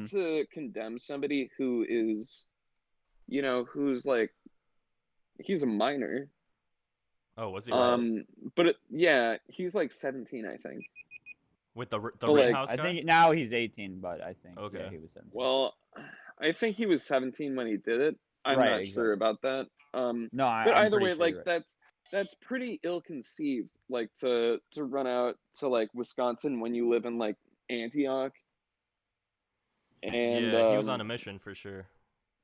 hard to condemn somebody who is, who's like, he's a minor. Oh, was he really? But yeah, he's like 17, I think. With the But like, Rittenhouse I guy? think now he's 18, but I think Okay. he was 17. well, I think he was 17 when he did it. I'm Right, not sure exactly. about that. No, But I'm either pretty way, sure like you're right. that's pretty ill-conceived, like to run out to like Wisconsin when you live in like Antioch, and Yeah, he was on a mission for sure.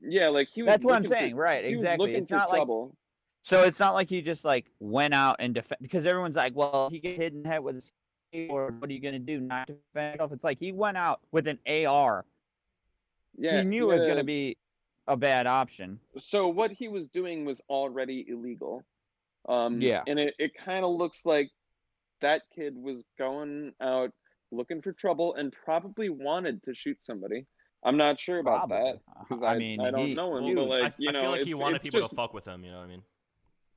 yeah, like That's what I'm saying. Right, he was exactly. looking It's for not like trouble. so. It's not like he just like went out and defend because everyone's like, well, he get hit in the head with a skateboard. What are you gonna do? Not defend yourself? It's like he went out with an AR. Yeah, He he knew it had was gonna a be a bad option. so what he was doing was already illegal. Yeah, And it kind of looks like that kid was going out looking for trouble and probably wanted to shoot somebody. I'm not sure about that probably. because I I mean, don't know him, Well, but dude, like, I feel like he wanted it's people to just fuck with him. You know what I mean?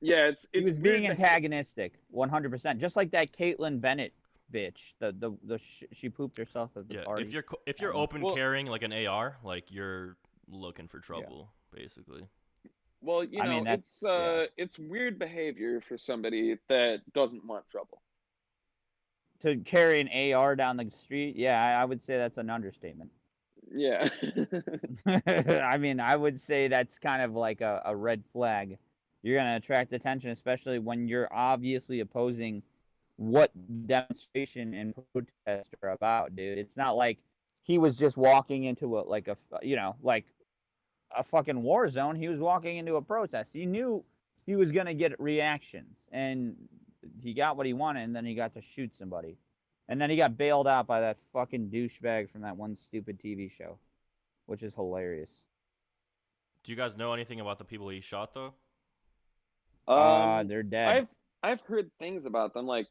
yeah, he it's was being weird behavior. antagonistic, 100%. Just like that Caitlyn Bennett bitch. She pooped herself at the Yeah. party. If you're Um, open Well, carrying like an AR, like you're looking for trouble, basically. well, I mean, that's yeah. it's weird behavior for somebody that doesn't want trouble. To carry an AR down the street, yeah, I would say that's an understatement. Yeah. I mean, I would say that's kind of like a red flag. You're going to attract attention, especially when you're obviously opposing what demonstration and protest are about, dude. It's not like he was just walking into like a fucking war zone. He was walking into a protest. He knew he was going to get reactions, and he got what he wanted, and then he got to shoot somebody. And then he got bailed out by that fucking douchebag from that one stupid TV show, which is hilarious. Do you guys know anything about the people he shot though? They're dead. I've heard things about them like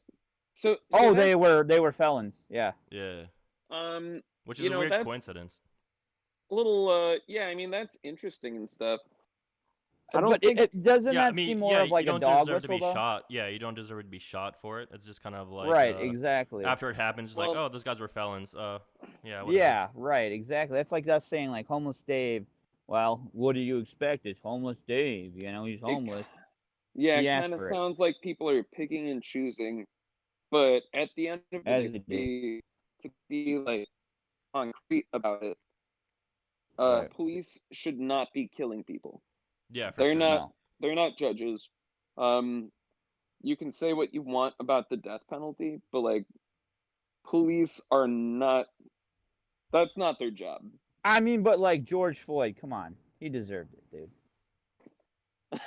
so Oh, that's they were felons. Yeah. Yeah. um Which is a weird that's coincidence. a little yeah, I mean that's interesting and stuff. I don't But think doesn't Yeah, I that mean, seem more yeah, of like you a don't dog deserve to whistle be though? shot. Yeah, you don't deserve to be shot for it. It's just kind of like Right, exactly. after it happens, it's like, well oh, those guys were felons. Yeah, whatever. Yeah, right, exactly. That's like us saying like homeless Dave. Well, what do you expect? It's homeless Dave. You know, he's it homeless. yeah, He it asked kind of for it, sounds like people are picking and choosing, but at the end of the as day they do. to be like concrete about it, Right. police should not be killing people. Yeah, for They're sure. not No. they're not judges. Um you can say what you want about the death penalty, but like police are not that's not their job. I mean, but like George Floyd, come on, he deserved it, dude.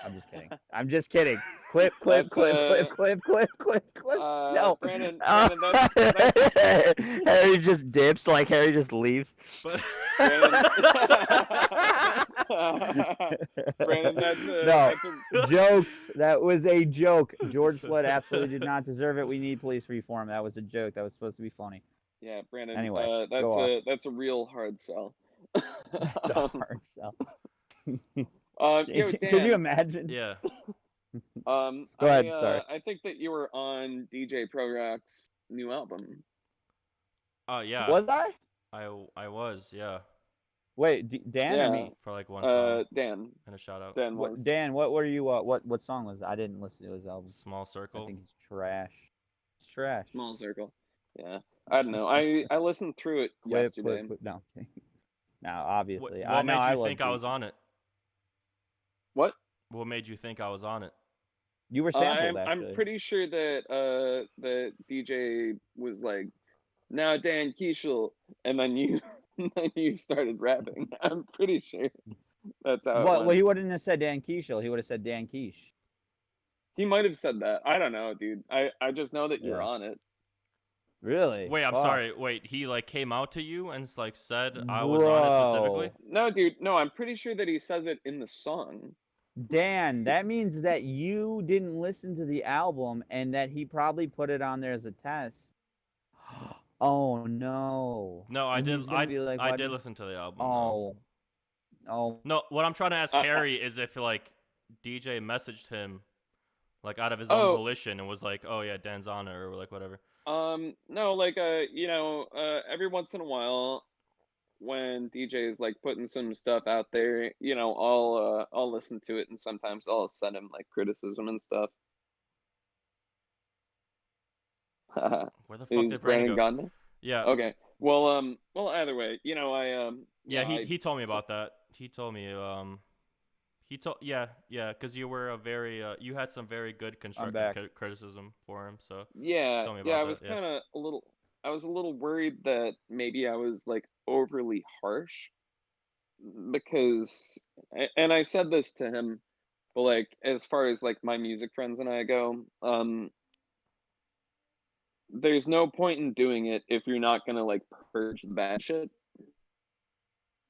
I'm just kidding. I'm just kidding. Clip, clip, That's clip, clip, clip, clip, clip, clip. No. Brandon, that's Harry just dips, like Harry just leaves. But Brandon. Brandon, No. that's a Jokes. That was a joke. George Floyd absolutely did not deserve it. We need police reform. That was a joke. That was supposed to be funny. yeah, Brandon. Anyway, That's go off. a real hard sell. That's a hard sell. Yo, Can you Dan. imagine? yeah. Go ahead. Sorry. I think that you were on DJ Pro Rock's new album. Oh yeah. Was I? I was, yeah. Wait, Dan or Yeah. me? For like one song Dan. and a shout out. Dan was. Dan, what were you? What song was that? I didn't listen to his album. Small Circle. I think it's trash. It's trash. Small Circle. Yeah. I don't know. I listened through it yesterday. No. No, obviously. What no, made I you think I love was on it? What? What made you think I was on it? You were sampled, actually. I'm pretty sure that the DJ was like, now Dan Keishel, and then you then you started rapping. I'm pretty sure that's how it Well, went. he wouldn't have said Dan Keishel. He would have said Dan Quiche. He might have said that. I don't know, dude. I just know that you're Yeah. on it. Really? Wait, I'm Fuck. sorry. Wait, he like came out to you and like said I was on it specifically? No, dude. No, I'm pretty sure that he says it in the song. Dan, that means that you didn't listen to the album and that he probably put it on there as a test. Oh no. No, I And did. he's gonna be like, I "Why did did-" listen to the album. Oh. Oh. No, what I'm trying to ask Harry is if like DJ messaged him like out of his own volition and was like, "Oh yeah, Dan's on it," or like whatever. No, like every once in a while, when DJ is like putting some stuff out there, I'll listen to it, and sometimes I'll send him like criticism and stuff. Where the fuck Is did Brandon Brandon go? gone now? Yeah. Okay. Well, either way, Yeah, he told me about that. He told me yeah, because you were you had some very good constructive criticism for him. So yeah, tell me about I was that. kind of I was a little worried that maybe I was like overly harsh because, and I said this to him, but like as far as like my music friends and I go, there's no point in doing it if you're not gonna like purge the bad shit.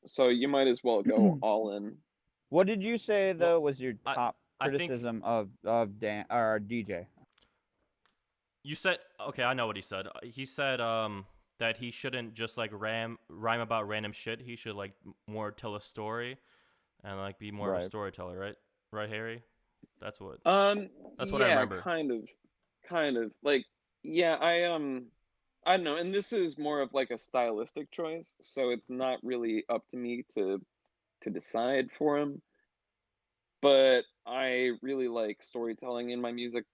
So you might as well go all in. What did you say though was your I- top I think- criticism of Dan or DJ? You said, okay, I know what he said. He said that he shouldn't just like rhyme about random shit. He should like more tell a story and like be more of a storyteller, right? Right, Harry? That's what I remember. Kind of. Like, yeah, I don't know, and this is more of like a stylistic choice, so it's not really up to me to decide for him. But I really like storytelling in my music.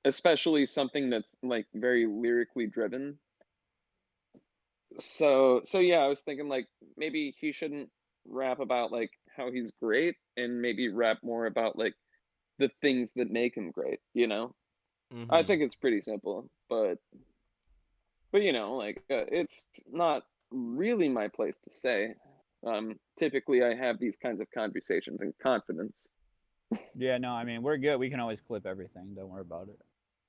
Especially something that's like very lyrically driven. So yeah, I was thinking like maybe he shouldn't rap about like how he's great, and maybe rap more about like the things that make him great, I think it's pretty simple, but like it's not really my place to say. Typically I have these kinds of conversations in confidence. Yeah, no, I mean we're good. We can always clip everything. Don't worry about it.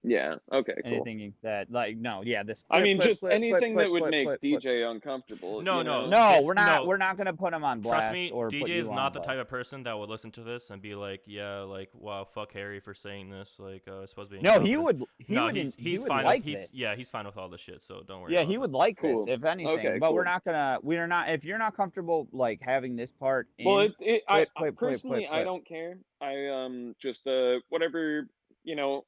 Yeah. Okay. Cool. Anything that like no, yeah, this. I mean, just anything that would make DJ uncomfortable. No, we're not gonna put him on blast. Trust me, or DJ is not the blast. type of person that would listen to this and be like, yeah, like wow, fuck Harry for saying this. Like, it's supposed to be. No, he would. He's fine. Like he's this. Yeah, he's fine with all this shit. So don't worry. Yeah, about he would like cool. this if anything. Okay, but cool. we're not. If you're not comfortable like having this part. Well, I personally I don't care. I just whatever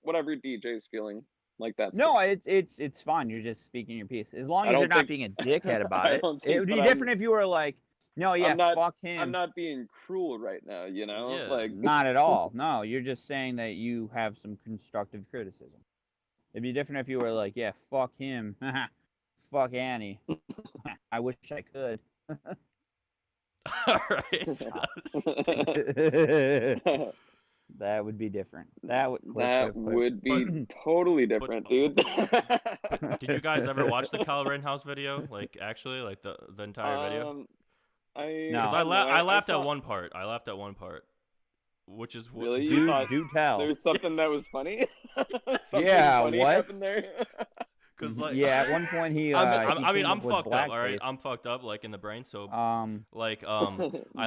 whatever DJ's feeling. Like that's no, cool. it's fine. You're just speaking your piece. As long as you're not being a dickhead about it. It would be different if you were like, no, yeah, fuck him. I'm not being cruel right now, Yeah. like not at all. No, you're just saying that you have some constructive criticism. It'd be different if you were like, yeah, fuck him, fuck Annie. I wish I could. All right. That would be different. That would be totally different, dude. Did you guys ever watch the Kyle Rittenhouse video? Like, actually, like the entire video? I laughed at one part. I laughed at one part, which is really. Do tell. There's something that was funny. Yeah, funny what? Happened there? Cause like, yeah, at one point he. I'm fucked up. All right, I'm fucked up, like in the brain. So I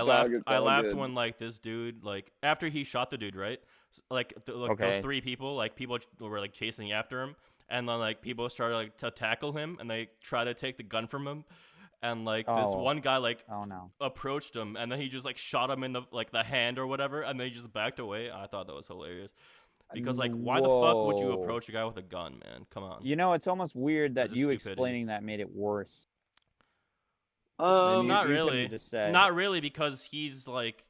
laughed when like this dude, like after he shot the dude, right? Like those three people, like people were like chasing after him, and then like people started like to tackle him, and they try to take the gun from him, and like this one guy like approached him, and then he just like shot him in the hand or whatever, and then he just backed away. I thought that was hilarious. Because, like, why the fuck would you approach a guy with a gun, man? Come on. It's almost weird that you explaining that made it worse. Not really. Not really, because he's, like,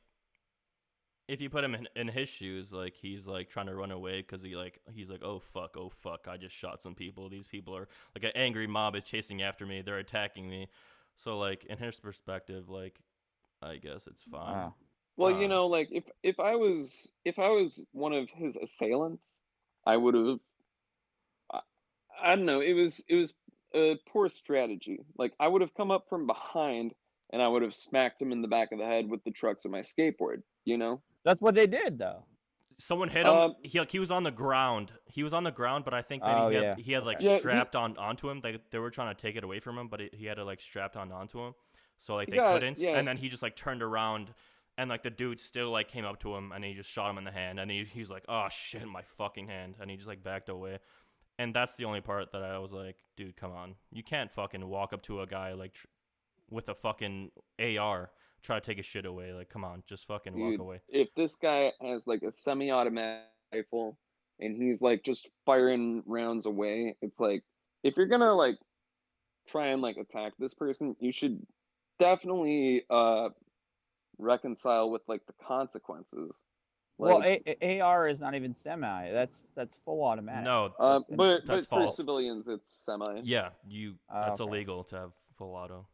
if you put him in his shoes, like, he's, like, trying to run away because he's like, oh, fuck, I just shot some people. These people are, like, an angry mob is chasing after me. They're attacking me. So, like, in his perspective, like, I guess it's fine. Well, like if I was one of his assailants, I would have. I don't know. It was a poor strategy. Like I would have come up from behind and I would have smacked him in the back of the head with the trucks of my skateboard. That's what they did, though. Someone hit him. He was on the ground. He was on the ground, but I think maybe he had like strapped onto him. They were trying to take it away from him, but he had it like strapped onto him. So like they couldn't. Yeah. And then he just like turned around. And, like, the dude still, like, came up to him, and he just shot him in the hand. And he's like, oh, shit, my fucking hand. And he just, like, backed away. And that's the only part that I was like, dude, come on. You can't fucking walk up to a guy, like, with a fucking AR, try to take his shit away. Like, come on, just fucking walk away. If this guy has, like, a semi-automatic rifle, and he's, like, just firing rounds away, it's like, if you're gonna, like, try and like attack this person, you should definitely reconcile with like the consequences. Like, well, AR is not even semi. That's full automatic. No, but that's for false. civilians, it's semi. Yeah, that's illegal to have full auto.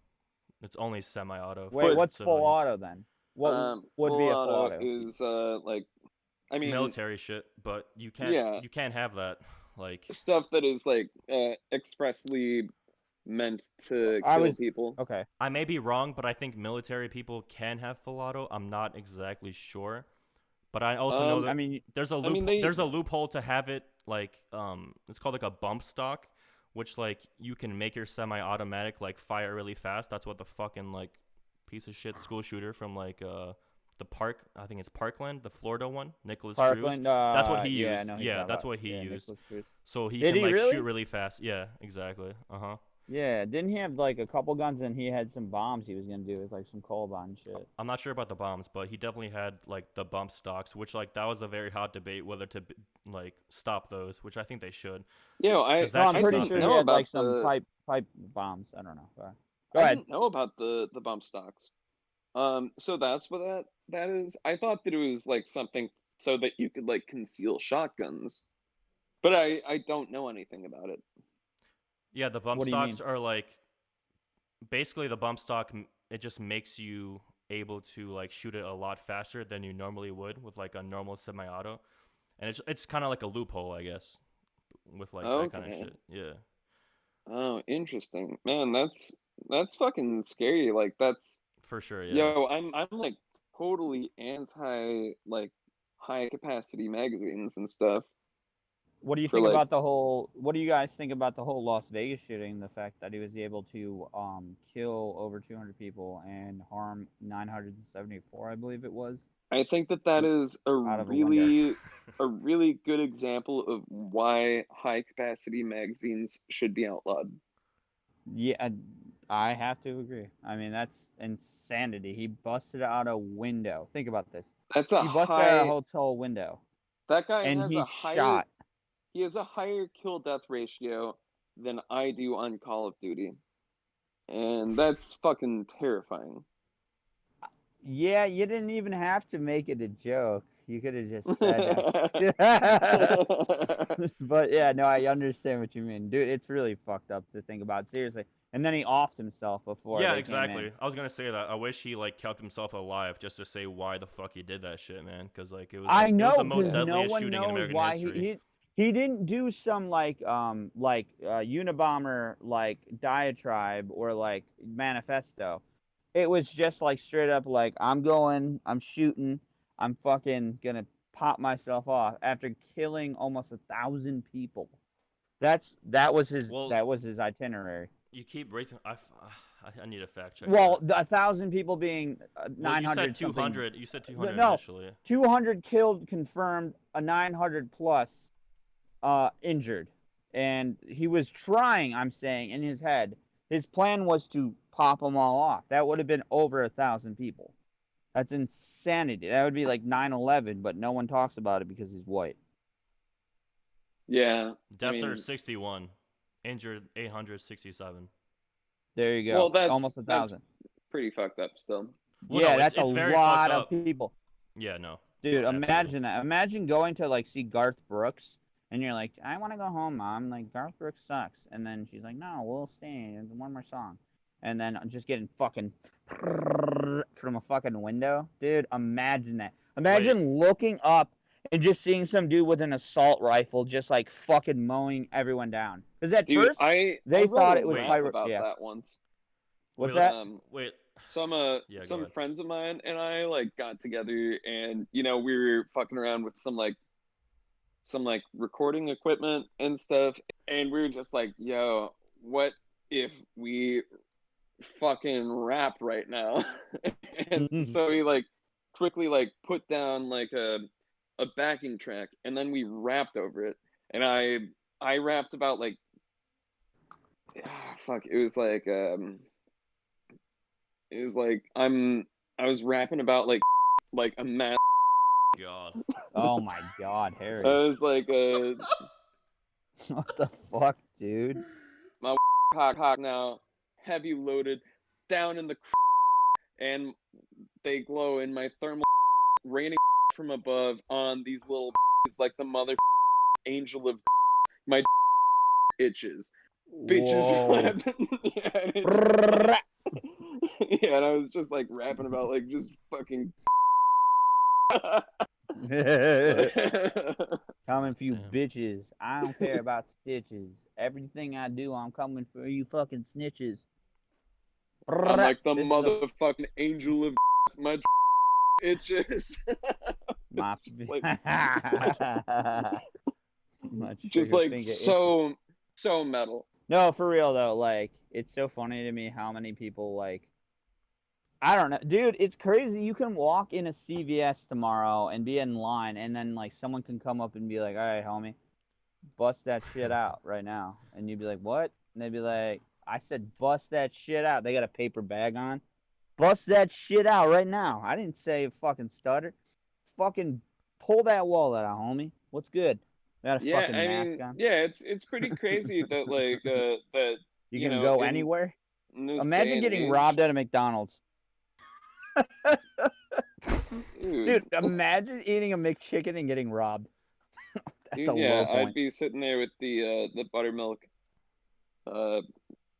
It's only semi-auto. Wait, what's civilians. Full auto then? What would be a full auto? Is like, I mean, military shit, but you can't have that, like stuff that is like expressly meant to kill people. Okay. I may be wrong, but I think military people can have full auto. I'm not exactly sure. But I also know that there's a loophole to have it, like it's called like a bump stock, which like you can make your semi-automatic like fire really fast. That's what the fucking like piece of shit school shooter from like the park, I think it's Parkland, the Florida one, Nicholas Cruz. That's what he used. Yeah, that's what he used. So he can like shoot really fast. Yeah, exactly. Yeah, didn't he have like a couple guns and he had some bombs he was gonna do with like some coal bomb shit? I'm not sure about the bombs, but he definitely had like the bump stocks, which like that was a very hot debate whether to like stop those, which I think they should. Yeah, I'm pretty sure he had like some pipe bombs. I don't know. Go ahead. I didn't know about the bump stocks. So that's what that is. I thought that it was like something so that you could like conceal shotguns, but I don't know anything about it. Yeah, the bump stocks are like basically the bump stock. It just makes you able to like shoot it a lot faster than you normally would with like a normal semi-auto, and it's kind of like a loophole, I guess, with like that kind of shit. Yeah. Oh, interesting, man. That's fucking scary. Like that's for sure. Yeah. Yo, I'm like totally anti like high capacity magazines and stuff. What do you think about the whole? What do you guys think about the whole Las Vegas shooting? The fact that he was able to kill over 200 people and harm 974, I believe it was. I think that is a really good example of why high capacity magazines should be outlawed. Yeah, I have to agree. I mean, that's insanity. He busted out a window. Think about this. He busted out a hotel window. That guy shot. He has a higher kill-death ratio than I do on Call of Duty. And that's fucking terrifying. Yeah, you didn't even have to make it a joke. You could have just said that. But yeah, no, I understand what you mean. Dude, it's really fucked up to think about. Seriously. And then he offed himself before. Yeah, exactly. I was going to say that. I wish he like kept himself alive just to say why the fuck he did that shit, man. Because like it was the most deadliest shooting in American history. He didn't do some like Unabomber like diatribe or like manifesto. It was just like straight up like I'm shooting, I'm fucking gonna pop myself off after killing almost 1,000 people. That was his itinerary. You keep raising. I need a fact check. Well, 1,000 people being 900. You said 200. You said 200 initially. 200 killed confirmed, a 900 plus. Injured, and he was trying. I'm saying in his head, his plan was to pop them all off. That would have been over 1,000 people. That's insanity. That would be like 9/11, but no one talks about it because he's white. Yeah. Deaths are 61, injured 867. There you go. Well, that's almost 1,000. Pretty fucked up still. Well, yeah, that's a lot of people. Yeah, no. Dude, imagine that. Imagine going to like see Garth Brooks. And you're like, I want to go home, Mom. Like, Garth Brooks sucks. And then she's like, no, we'll stay. One more song. And then I'm just getting fucking from a fucking window. Dude, imagine that. Imagine looking up and just seeing some dude with an assault rifle just, like, fucking mowing everyone down. Because at first, they thought it was... about that once. What's that? Some friends of mine and I, like, got together and, you know, we were fucking around with some recording equipment and stuff, and we were just like, yo, what if we fucking rap right now? And so we like quickly like put down like a backing track, and then we rapped over it, and I rapped about like I was rapping about like a mass. God. Oh my God, Harry. I was like, what the fuck, dude? my cock now, heavy loaded, down in the and they glow in my thermal raining from above on these little like the mother angel of my itches. Bitches yeah, yeah, and I was just like rapping about like just fucking coming for you bitches. I don't care about stitches. Everything I do, I'm coming for you fucking snitches. I'm like the motherfucking angel of my itches. My just like so metal. No, for real though, like it's so funny to me how many people like I don't know, dude, it's crazy. You can walk in a CVS tomorrow and be in line and then like someone can come up and be like, "All right, homie, bust that shit out right now." And you'd be like, "What?" And they'd be like, "I said bust that shit out." They got a paper bag on. Bust that shit out right now. I didn't say fucking stutter. Fucking pull that wallet out, homie. What's good? Got a fucking mask on. Yeah, it's pretty crazy that like that you can go anywhere. Imagine getting robbed at a McDonald's. Dude, imagine eating a McChicken and getting robbed. That's a low point. I'd be sitting there with the buttermilk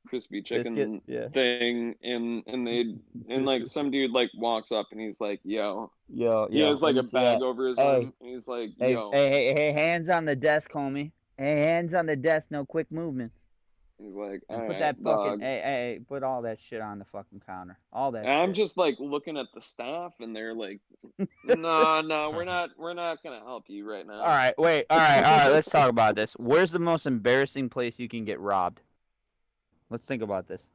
crispy chicken thing and like some dude like walks up and he's like, yo. He has like a bag over his arm and he's like, yo. Hey, hands on the desk, homie. Hey, hands on the desk, no quick movements. He's like, put that fucking hey, put all that shit on the fucking counter. All that. And I'm just like looking at the staff, and they're like, "No, we're not gonna help you right now." All right, wait, all right. Let's talk about this. Where's the most embarrassing place you can get robbed? Let's think about this.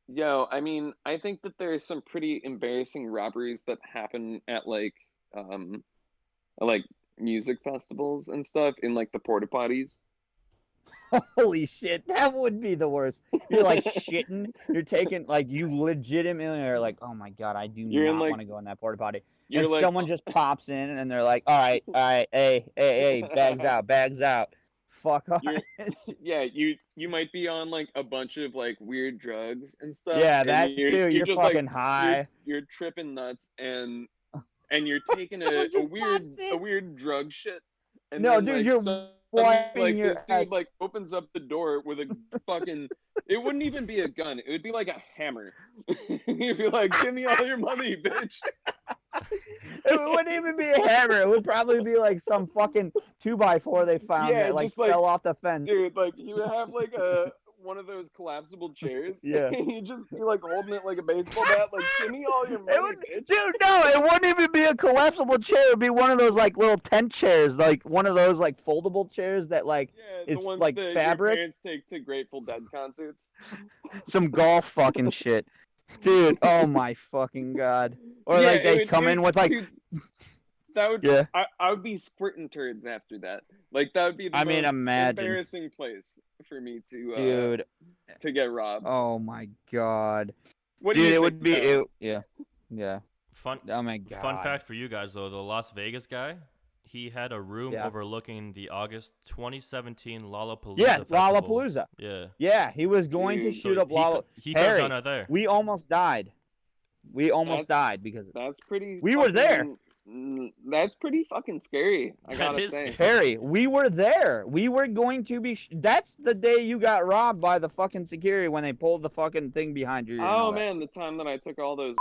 Yo, I mean, I think that there's some pretty embarrassing robberies that happen at like music festivals and stuff in like the porta potties. Holy shit, that would be the worst. You're like shitting. You're taking like you legitimately are like, oh my god, I do not want to go in that porta potty. And like, someone just pops in and they're like, all right, hey, bags out. Fuck off. Yeah, you might be on like a bunch of like weird drugs and stuff. Yeah, that too. You're just fucking like, high. You're tripping nuts and you're taking a weird drug shit. And no, then, dude, like, you're like this dude like opens up the door with a fucking it wouldn't even be a gun, it would be like a hammer. He'd be like, give me all your money, bitch. It wouldn't even be a hammer, it would probably be like some fucking 2x4 they found that like fell off the fence. Dude, like he would have like one of those collapsible chairs. Yeah. He'd just be like holding it like a baseball bat, like, give me all your money, bitch. Dude, no, it wouldn't even be a collapsible chair. It'd be one of those like little tent chairs, like one of those like foldable chairs that like is like fabric. Your parents take to Grateful Dead concerts. Some golf fucking shit. Dude, oh my fucking god. Or like they come in with like that would I would be squirting turds after that. Like that would be the most embarrassing place for me to to get robbed. Oh my god. What do you think? It would be yeah. Fun. Oh my god. Fun fact for you guys though, the Las Vegas guy, he had a room overlooking the August 2017 Lollapalooza. Yeah, festival. Lollapalooza. Yeah. Yeah, he was going to shoot up Lollapalooza. He could have done it there. We almost died. We almost died because that's pretty. We were there. That's pretty fucking scary. I gotta say, Harry, we were there. We were going to be. That's the day you got robbed by the fucking security when they pulled the fucking thing behind you. Oh man, the time that I took all those.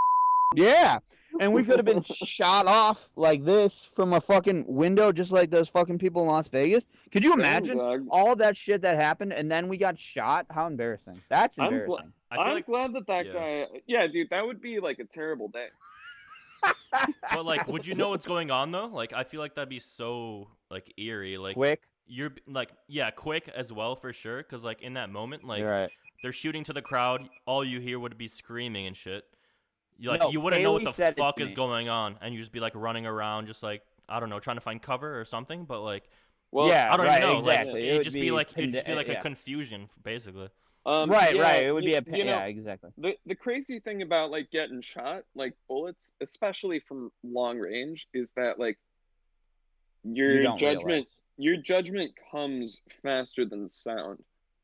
Yeah, and we could have been shot off like this from a fucking window, just like those fucking people in Las Vegas. Could you imagine all of that shit that happened, and then we got shot? How embarrassing! That's embarrassing. I'm glad that guy. Yeah, dude, that would be like a terrible day. But like, would you know what's going on though? Like, I feel like that'd be so like eerie. Like quick. You're like, quick as well for sure. Because like in that moment, like they're shooting to the crowd. All you hear would be screaming and shit. You wouldn't know what the fuck is going on, and you just be like running around, just like I don't know, trying to find cover or something. But like, I don't even know. Exactly. Like, it'd just be like a confusion basically. Right. It would be exactly. The crazy thing about like getting shot, like bullets, especially from long range, is that like your judgment comes faster than sound.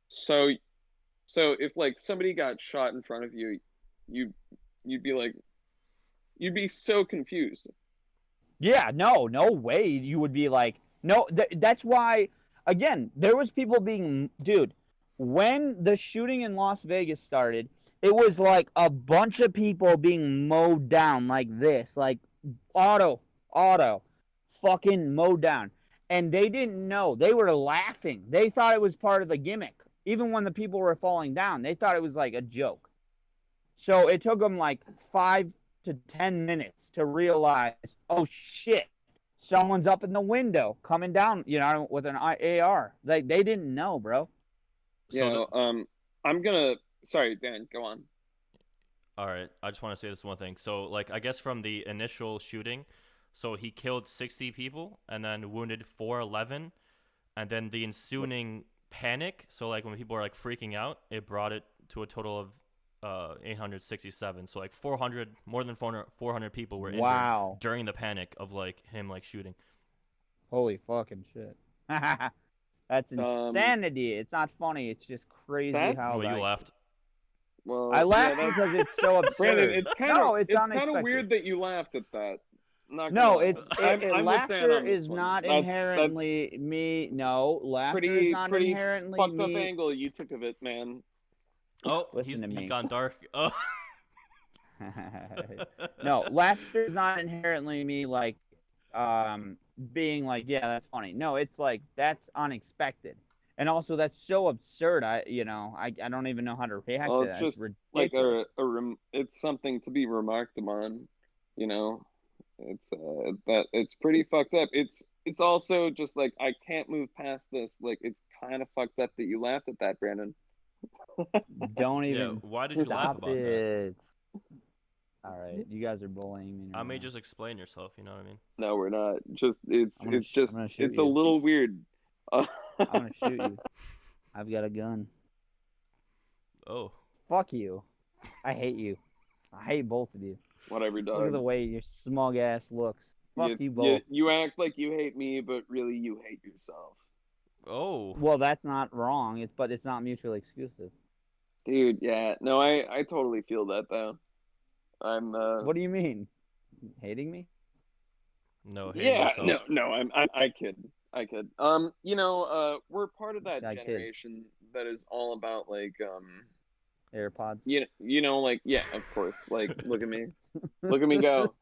So So if like somebody got shot in front of you, you'd be like, you'd be so confused. Yeah, no way you would be like, no, that's why, again, there was people being, dude, when the shooting in Las Vegas started, it was like a bunch of people being mowed down like this, like auto, fucking mowed down. And they didn't know. They were laughing. They thought it was part of the gimmick. Even when the people were falling down, they thought it was like a joke. So it took them like 5 to 10 minutes to realize, oh shit, someone's up in the window coming down, with an AR. They didn't know, bro. Yeah, sorry, Dan, go on. All right, I just want to say this one thing. So, like, I guess from the initial shooting, so he killed 60 people and then wounded 411, and then the ensuing panic. So, like, when people were like freaking out, it brought it to a total of 867. So, like, more than 400 people were injured during the panic of like him like shooting. Holy fucking shit! That's insanity. It's not funny. It's just crazy how. You laughed. Well, I laughed because it's so absurd. Brandon, it's kind of weird that you laughed at that. Laughter is not inherently me. No, laughter is not inherently fucked up angle you took of it, man. Oh, he's gone dark. Oh. No, laughter is not inherently me like being like, yeah, that's funny. No, it's like that's unexpected. And also, that's so absurd. I don't even know how to react to that. It's just like it's something to be remarked upon. It's pretty fucked up. It's also just like I can't move past this. Like it's kind of fucked up that you laughed at that, Brandon. Don't even. Yeah, why did you laugh about that? All right, you guys are bullying me. I may just explain yourself. You know what I mean? No, we're not. It's a little weird. I'm gonna shoot you. I've got a gun. Oh. Fuck you. I hate you. I hate both of you. Whatever, dog. Look at the way your smug ass looks. Fuck you both. You act like you hate me, but really you hate yourself. Oh. Well, that's not wrong. But it's not mutually exclusive. Dude, yeah. No, I totally feel that though. I'm What do you mean? Hating me? No, hating yourself. No, I kid. We're part of that generation that is all about like AirPods. Like, yeah, of course. Like, look at me. Look at me go.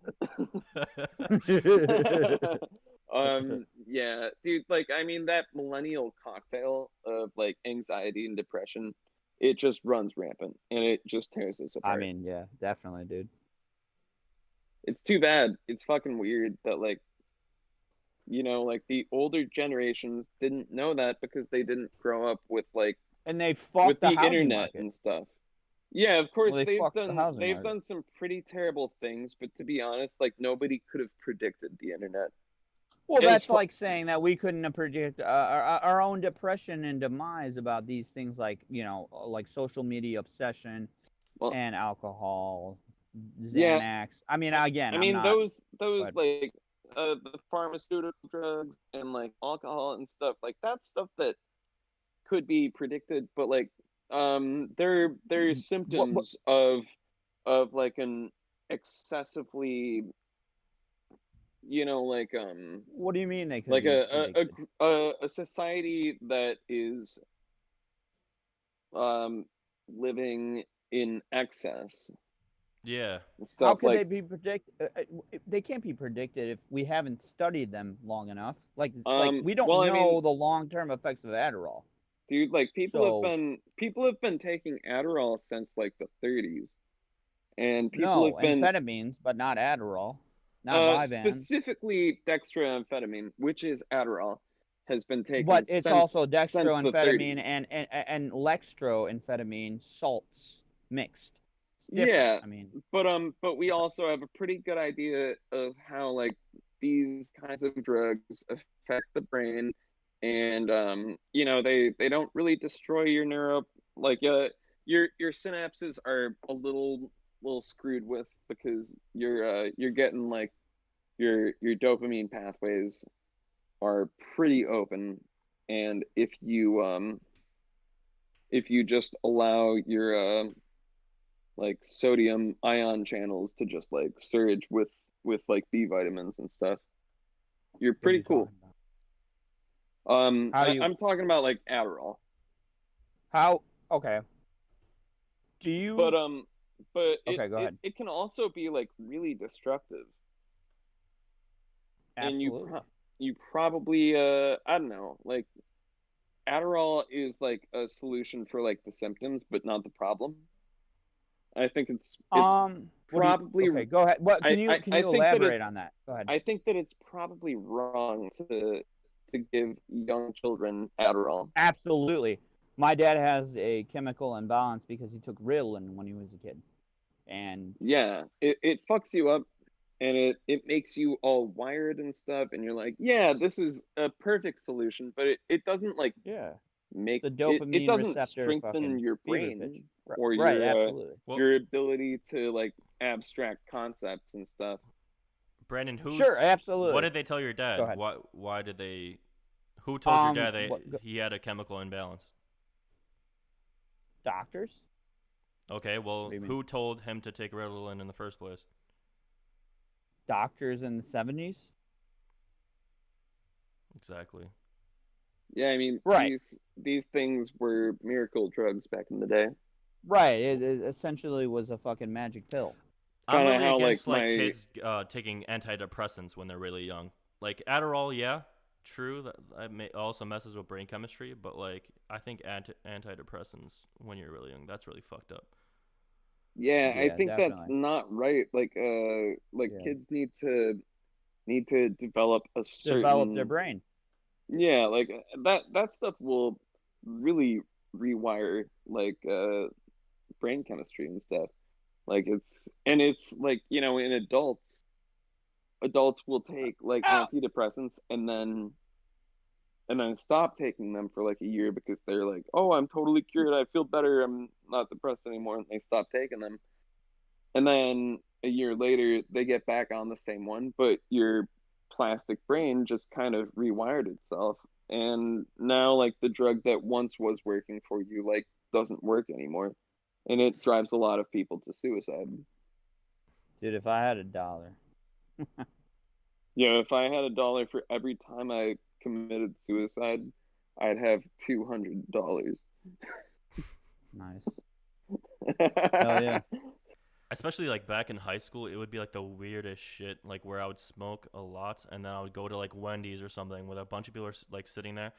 Yeah, dude, like I mean that millennial cocktail of like anxiety and depression, it just runs rampant and it just tears us apart. I mean, yeah, definitely, dude. It's too bad. It's fucking weird that like like the older generations didn't know that because they didn't grow up with like and they fought with the internet market. And stuff. Yeah, of course they've done done some pretty terrible things, but to be honest, like nobody could have predicted the internet. Well, that's like saying that we couldn't have predicted our own depression and demise about these things like, like social media obsession and alcohol, Xanax. Yeah. I mean, again, those like the pharmaceutical drugs and like alcohol and stuff, like that's stuff that could be predicted, but like they're symptoms of like an excessively like what do you mean they could like a society that is living in excess. Yeah. How could they be predicted? They can't be predicted if we haven't studied them long enough. Like we don't know the long-term effects of Adderall. Dude, like people have been taking Adderall since like the 30s, and people have been amphetamines, but not Adderall. Not specifically dextroamphetamine, which is Adderall, has been taken. But it's also dextroamphetamine and lextroamphetamine salts mixed. Yeah, but we also have a pretty good idea of how like these kinds of drugs affect the brain, and they don't really destroy your your synapses are a little screwed with because you're getting like your dopamine pathways are pretty open, and if you if you just allow your like sodium ion channels to just like surge with like B vitamins and stuff. You're pretty cool. I'm talking about like Adderall. How? Okay. Do you? But okay, go ahead. It can also be like really destructive. Absolutely. And you probably I don't know, like Adderall is like a solution for like the symptoms, but not the problem. I think it's probably okay. Go ahead. What can you elaborate on that? Go ahead. I think that it's probably wrong to give young children Adderall. Absolutely. My dad has a chemical imbalance because he took Ritalin when he was a kid, and yeah, it fucks you up, and it makes you all wired and stuff, and you're like, yeah, this is a perfect solution, but it doesn't like make the dopamine it doesn't receptor strengthen your brain pitch. or your ability to like abstract concepts and stuff. Brandon, sure, absolutely. What did they tell your dad? Why did they? Who told your dad he had a chemical imbalance? Doctors. Okay, well, who told him to take Ritalin in the first place? Doctors in the 70s. Exactly. Yeah, I mean, these things were miracle drugs back in the day. Right. It essentially was a fucking magic pill. I'm really against kids taking antidepressants when they're really young. Like Adderall, yeah, true. That also messes with brain chemistry, but like I think antidepressants when you're really young, that's really fucked up. Yeah, I think that's not right. Like kids need to develop their brain. Yeah, like that stuff will really rewire like brain chemistry and stuff. Like it's like, you know, in adults will take like antidepressants and then stop taking them for like a year because they're like, oh, I'm totally cured, I feel better, I'm not depressed anymore, and they stop taking them. And then a year later they get back on the same one, but your plastic brain just kind of rewired itself, and now like the drug that once was working for you like doesn't work anymore, and it drives a lot of people to suicide. Dude, if I had $1. Yeah, if I had $1 for every time I committed suicide, I'd have $200. Nice. Hell yeah. Especially like back in high school, it would be like the weirdest shit, like where I would smoke a lot and then I would go to like Wendy's or something where a bunch of people are like sitting there,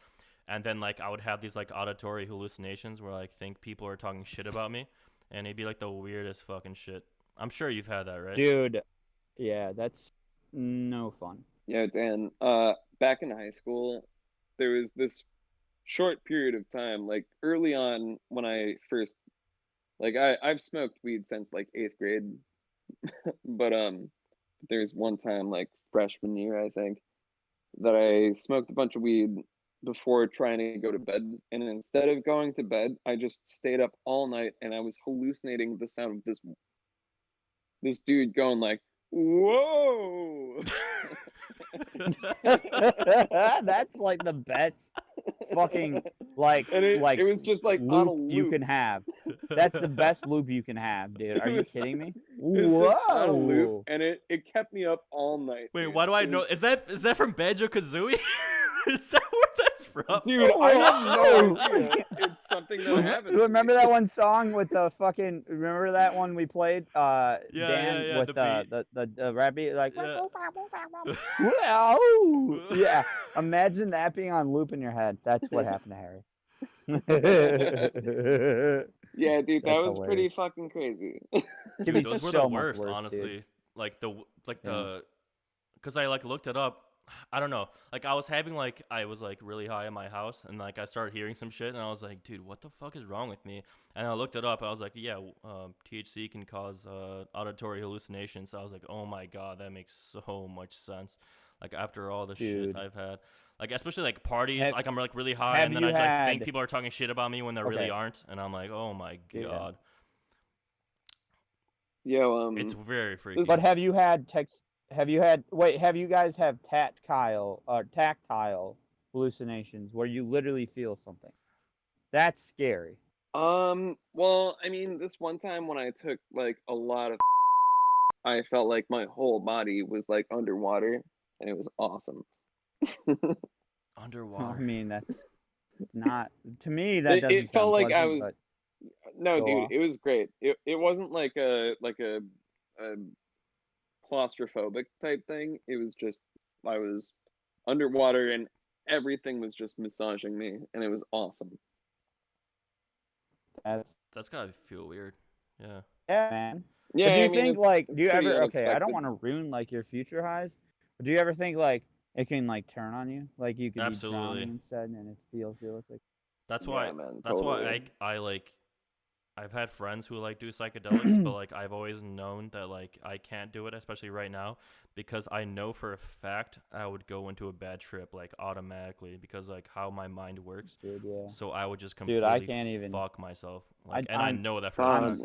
and then like I would have these like auditory hallucinations where I like, think people are talking shit about me, and it'd be like the weirdest fucking shit. I'm sure you've had that, right? Dude, yeah, that's no fun. Yeah, Dan, back in high school, there was this short period of time, like early on when I first, like I've smoked weed since like 8th grade, but there's one time like freshman year, I think, that I smoked a bunch of weed before trying to go to bed, and instead of going to bed, I just stayed up all night, and I was hallucinating the sound of this dude going like, whoa. That's like the best fucking it was just like loop, on a loop you can have. That's the best loop you can have, dude. Are you kidding me? Whoa! And it kept me up all night. Wait, dude. Why do I know? Is that from Banjo-Kazooie? Is that where that's from? Dude, I have no idea. It's something that happened. You remember that one song with the fucking? Remember that one we played? Dan, with the rap beat, like. Yeah. Imagine that being on loop in your head. That's what happened to Harry. Yeah, dude, that was pretty fucking crazy. Dude, those were the worst, honestly. Dude. Because I like looked it up. I don't know. Like I was like really high in my house, and like I started hearing some shit, and I was like, dude, what the fuck is wrong with me? And I looked it up, and I was like, yeah, THC can cause auditory hallucinations. So I was like, oh my god, that makes so much sense. Like after all the shit I've had, like especially like parties, like I'm like really high, and then I like think people are talking shit about me when they really aren't, and I'm like, oh my god. Yeah, it's very freaky. But have you guys have tactile hallucinations where you literally feel something? That's scary. Well, I mean, this one time when I took like a lot of, I felt like my whole body was like underwater, and it was awesome. Underwater. I mean, that's not to me. That doesn't. It felt like pleasant, I was. But No, dude, off. it was great. It wasn't like a claustrophobic type thing. It was just I was underwater and everything was just massaging me, and it was awesome. That's gotta feel weird. Yeah. Yeah, man. Yeah, but do you I mean, think like it's do you ever unexpected. okay? I don't want to ruin like your future highs, but do you ever think like it can like turn on you? Like you could be drowning instead, and it feels realistic. That's why. Yeah, man, that's why I like. I've had friends who like do psychedelics, but like I've always known that like I can't do it, especially right now, because I know for a fact I would go into a bad trip like automatically because like how my mind works. Dude, yeah. So I would just completely I can't even fuck myself. Like, I know that for a fact.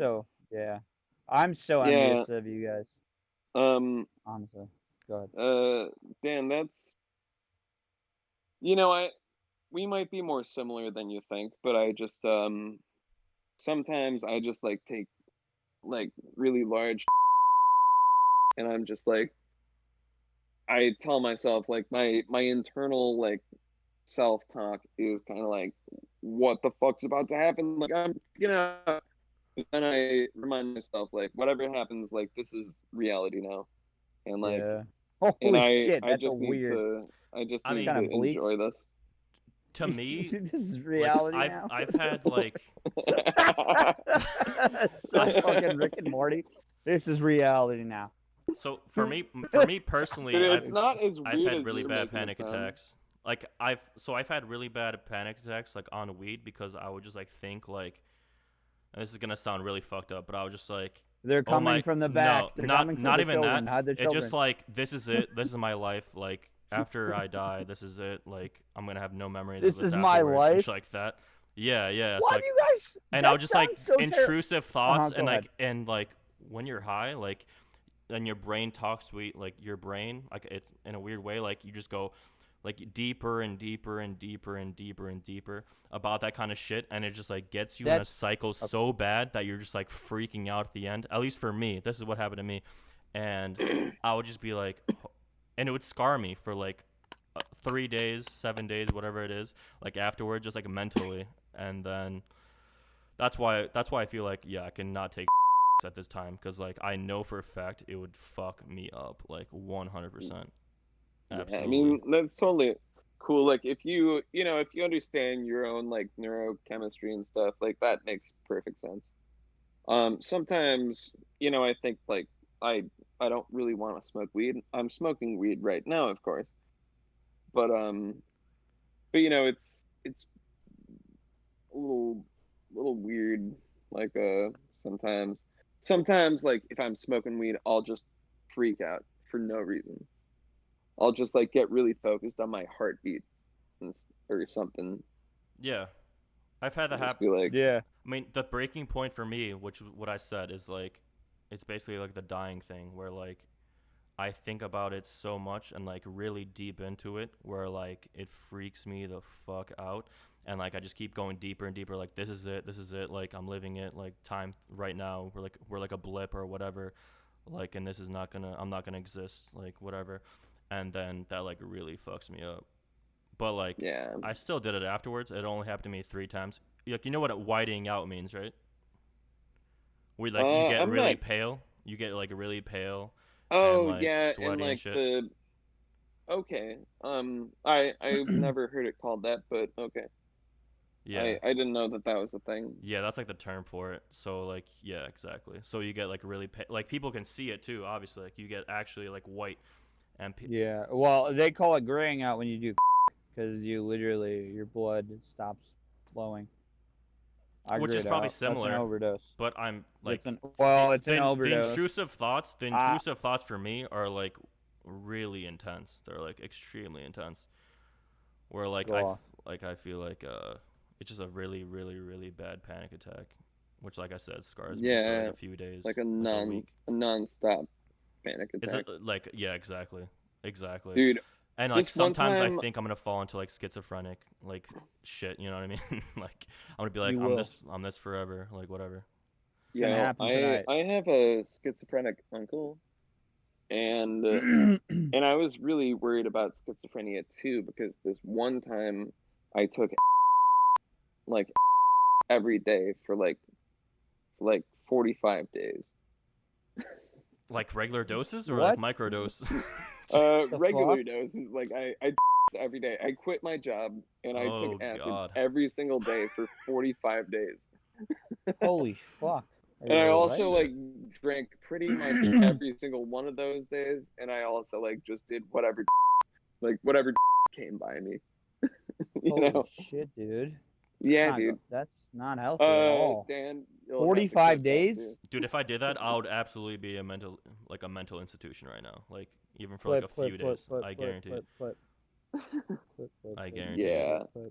I'm so envious of you guys. Honestly, go ahead. Dan, that's we might be more similar than you think, but I just sometimes I just like take like really large and I'm just like I tell myself like my internal like self-talk is kind of like what the fuck's about to happen, like I'm and I remind myself like whatever happens, like this is reality now, and like holy shit, I just need to enjoy this. To me, this is reality like, now. I've had like so fucking Rick and Morty. This is reality now. So for me personally, Dude, I've had really bad panic attacks. Like I've had really bad panic attacks like on weed because I would just like think like, and this is gonna sound really fucked up, but I was just like, they're coming from the back. No, not even children. that. It's just like this is it. This is my life. Like after I die, this is it. Like I'm gonna have no memories. This of this is my life. And shit like that. Yeah. Why so, like, do you guys? And I was just like so intrusive thoughts ahead. and like when you're high, like, and your brain talks to like your brain, like it's in a weird way, like you just go like deeper and deeper and deeper and deeper and deeper about that kind of shit, and it just like gets you in a cycle so bad that you're just like freaking out at the end. At least for me, this is what happened to me, and I would just be like, and it would scar me for like 3 days, 7 days, whatever it is, like afterward, just like mentally, and then that's why I feel like I cannot take at this time because like I know for a fact it would fuck me up like 100%. Absolutely. Yeah, I mean that's totally cool. Like if you understand your own like neurochemistry and stuff, like that makes perfect sense. Sometimes I think like I don't really want to smoke weed. I'm smoking weed right now, of course, but it's a little weird. Like sometimes like if I'm smoking weed, I'll just freak out for no reason. I'll just like get really focused on my heartbeat or something. Yeah, I've had that happen. Like, I mean, the breaking point for me, which what I said is like, it's basically like the dying thing where like I think about it so much and like really deep into it where like it freaks me the fuck out. And like I just keep going deeper and deeper. Like this is it. Like I'm living it. Like time right now. We're like a blip or whatever. Like and this is I'm not gonna exist. Like whatever. And then that like really fucks me up. But like I still did it afterwards. It only happened to me 3 times. Like you know what whiting out means, right? Where like you get really pale. You get like really pale. Oh and, like, yeah, sweaty and like and shit. the. Okay. I've never heard it called that, but okay. Yeah. I didn't know that was a thing. Yeah, that's like the term for it. So like yeah, exactly. So you get like really like people can see it too. Obviously, like you get actually like white. And well, they call it graying out when you do because your blood stops flowing. Which is probably similar. That's an overdose. But I'm like, it's an overdose. The intrusive thoughts for me are like really intense. They're like extremely intense. Where like I feel like it's just a really really really bad panic attack, which like I said scars me for like a few days, like a non-stop panic attack. Is it like exactly. Dude, And like sometimes I think I'm gonna fall into like schizophrenic like shit. You know what I mean? Like I'm gonna be like I'm this forever. Like whatever. It's gonna happen tonight. I have a schizophrenic uncle, and and I was really worried about schizophrenia too, because this one time I took like every day for like 45 days. Like regular doses or like microdose? Regular doses. Like I every day. I quit my job and I took acid every single day for 45 days. Holy fuck. And I also like drank pretty much every single one of those days, and I also like just did whatever came by me. Holy shit, dude. Yeah, dude. That's not healthy at all. Dan, 45 days? Dude, if I did that, I would absolutely be a mental institution right now. Like even for like a few days. I guarantee it. I guarantee it. Yeah.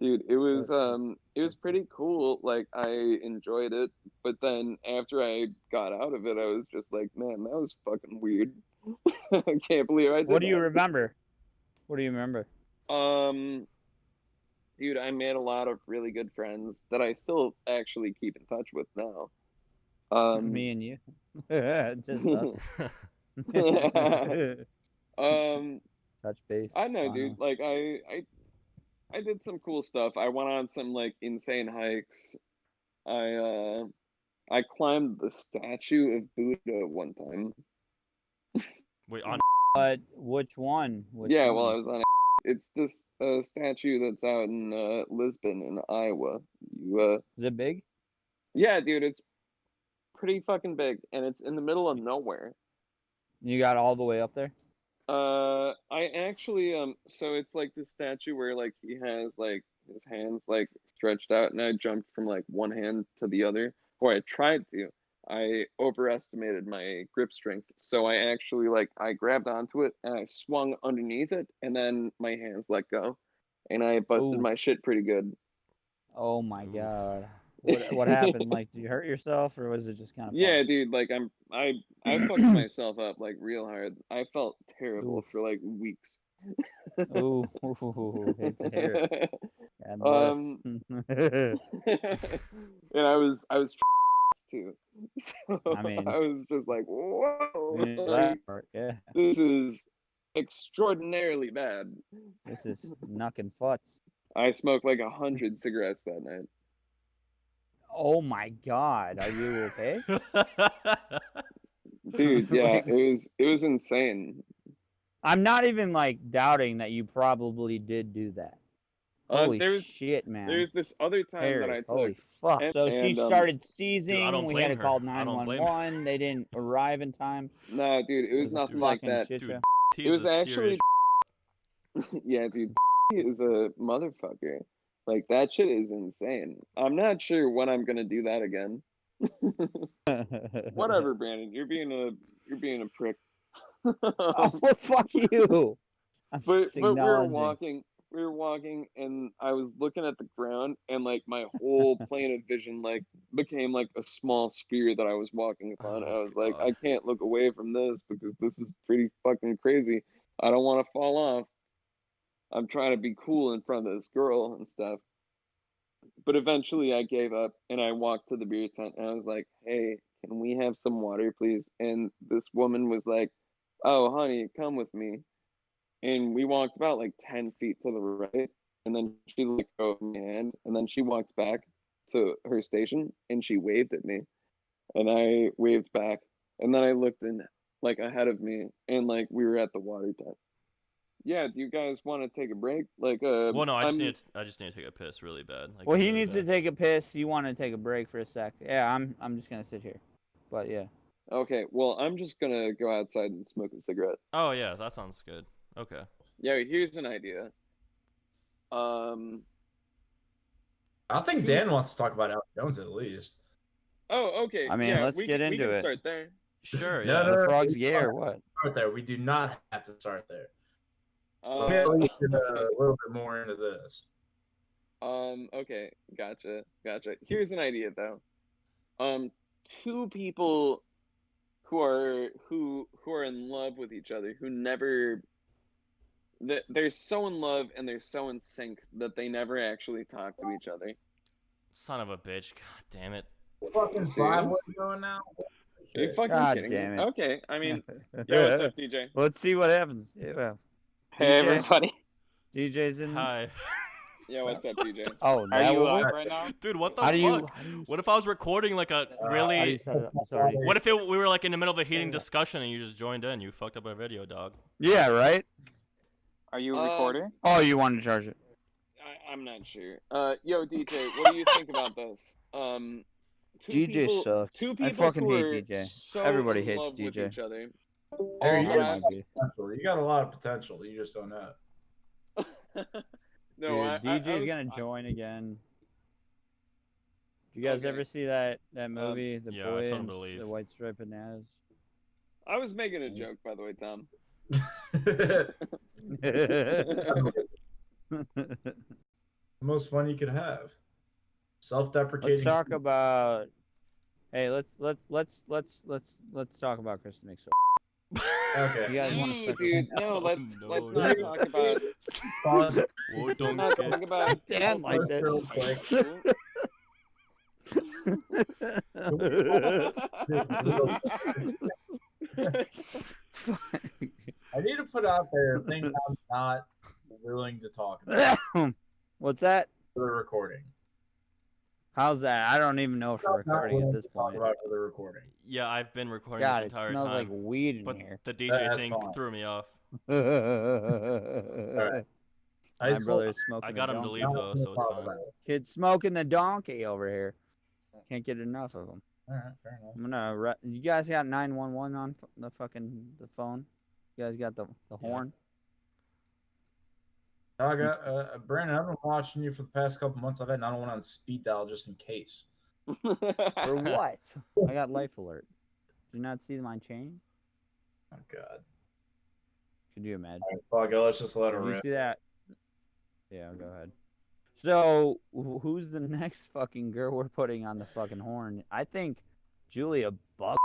Dude, it was pretty cool. Like I enjoyed it, but then after I got out of it, I was just like, man, that was fucking weird. I can't believe I did What do you remember? What do you remember? Dude, I made a lot of really good friends that I still actually keep in touch with now. Me and you. Just us. Touch base. I know, dude. Like I did some cool stuff. I went on some like insane hikes. I climbed the statue of Buddha one time. Wait, on which one? Well, I was on it's this statue that's out in Lisbon in Iowa. Is it big? Yeah, dude, it's pretty fucking big, and it's in the middle of nowhere. You got all the way up there? I actually so it's like this statue where like he has like his hands like stretched out, and I jumped from like one hand to the other, or I tried to. I overestimated my grip strength, so I actually I grabbed onto it and I swung underneath it, and then my hands let go, and I busted my shit pretty good. Oh my god! What happened? Like, did you hurt yourself, or was it just kind of? Yeah, dude. Like I fucked myself up like real hard. I felt terrible for like weeks. Ooh, hate to hear it. And I was too. So I mean, I was just like, whoa, this is extraordinarily bad. This is knucking futs. I smoked like 100 cigarettes that night. Oh my god, are you okay? Dude, yeah, it was insane. I'm not even like doubting that you probably did do that. Holy shit, man. There's this other time that I took. Holy fuck. So she started seizing. Dude, we had to call 911. They didn't arrive in time. No, dude, it was nothing like that. Dude, it was actually. Yeah, dude, is a motherfucker. Like that shit is insane. I'm not sure when I'm gonna do that again. Whatever, Brandon. You're being a prick. Oh, well, fuck you. But we were walking, and I was looking at the ground, and like my whole plane of vision like became like a small sphere that I was walking upon. I was like, I can't look away from this because this is pretty fucking crazy. I don't want to fall off. I'm trying to be cool in front of this girl and stuff. But eventually I gave up and I walked to the beer tent and I was like, hey, can we have some water, please? And this woman was like, oh, honey, come with me. And we walked about like 10 feet to the right. And then she let go of my hand. And then she walked back to her station and she waved at me. And I waved back. And then I looked in like ahead of me and like we were at the water tent. Yeah, do you guys want to take a break? Like, well, no, I just need to take a piss really bad. Like, well, he needs to take a piss. You want to take a break for a sec? Yeah, I'm just gonna sit here. But yeah. Okay, well, I'm just gonna go outside and smoke a cigarette. Oh yeah, that sounds good. Okay. Yeah, here's an idea. I think Dan wants to talk about Alex Jones at least. Oh, okay. I mean, let's get into it. We can start there. Sure. Yeah. The frog's gay or what? Start there. We do not have to start there. Let me get a little bit more into this. Okay, gotcha. Here's an idea though. Two people who are in love with each other who never they're so in love and they're so in sync that they never actually talk to each other. Son of a bitch! God damn it! Fucking 5 ways going now. Are you fucking God kidding damn me? it. Okay, I mean, yo, what's up, DJ? Let's see what happens. Yeah. Hey, DJ? everybody. DJ's in. Hi. Yeah, what's up, DJ? Oh, Are you over? live right now? Dude, what the How fuck? do you... What if I was recording like a really? Sorry. What if we were like in the middle of a heating discussion and you just joined in? You fucked up our video, dog. Yeah, right? Are you a recorder? Oh, you want to charge it? I'm not sure. Yo, DJ, what do you think about this? DJ sucks. Two people I fucking who hate are DJ. So Everybody in hates love with DJ. each other. Harry, you Oh, got a lot of potential. You just don't know. No, dude, DJ's gonna join again. Did you guys ever see that movie, The Boy and the White Striped Bananas? I was making a joke, by the way, Tom. The most fun you could have. Self-deprecating. Let's talk about. Hey, let's talk about Kristen McSorley. Okay. You guys want to dude, no, let's not talk about. Don't talk about Dan like that. I need to put out there things I'm not willing to talk about. What's that? For the recording. How's that? I don't even know if we're recording at this point. About for the recording. Yeah, I've been recording God, this entire it smells time. like weed in but here. The DJ thing threw me off. Right. My brother's smoking. I got him to leave though, so it's fine. Kid smoking the donkey over here. Can't get enough of him. All right, fair enough. I'm gonna. You guys got 911 on the phone? You guys got the horn? I got Brandon. I've been watching you for the past couple months. I've had 911 on speed dial just in case. For what? I got life alert. Do you not see my chain? Oh God. Could you imagine? All right, fuck it. Let's just let her Did you rip. see that? Yeah, go ahead. So, who's the next fucking girl we're putting on the fucking horn? I think Julia Buck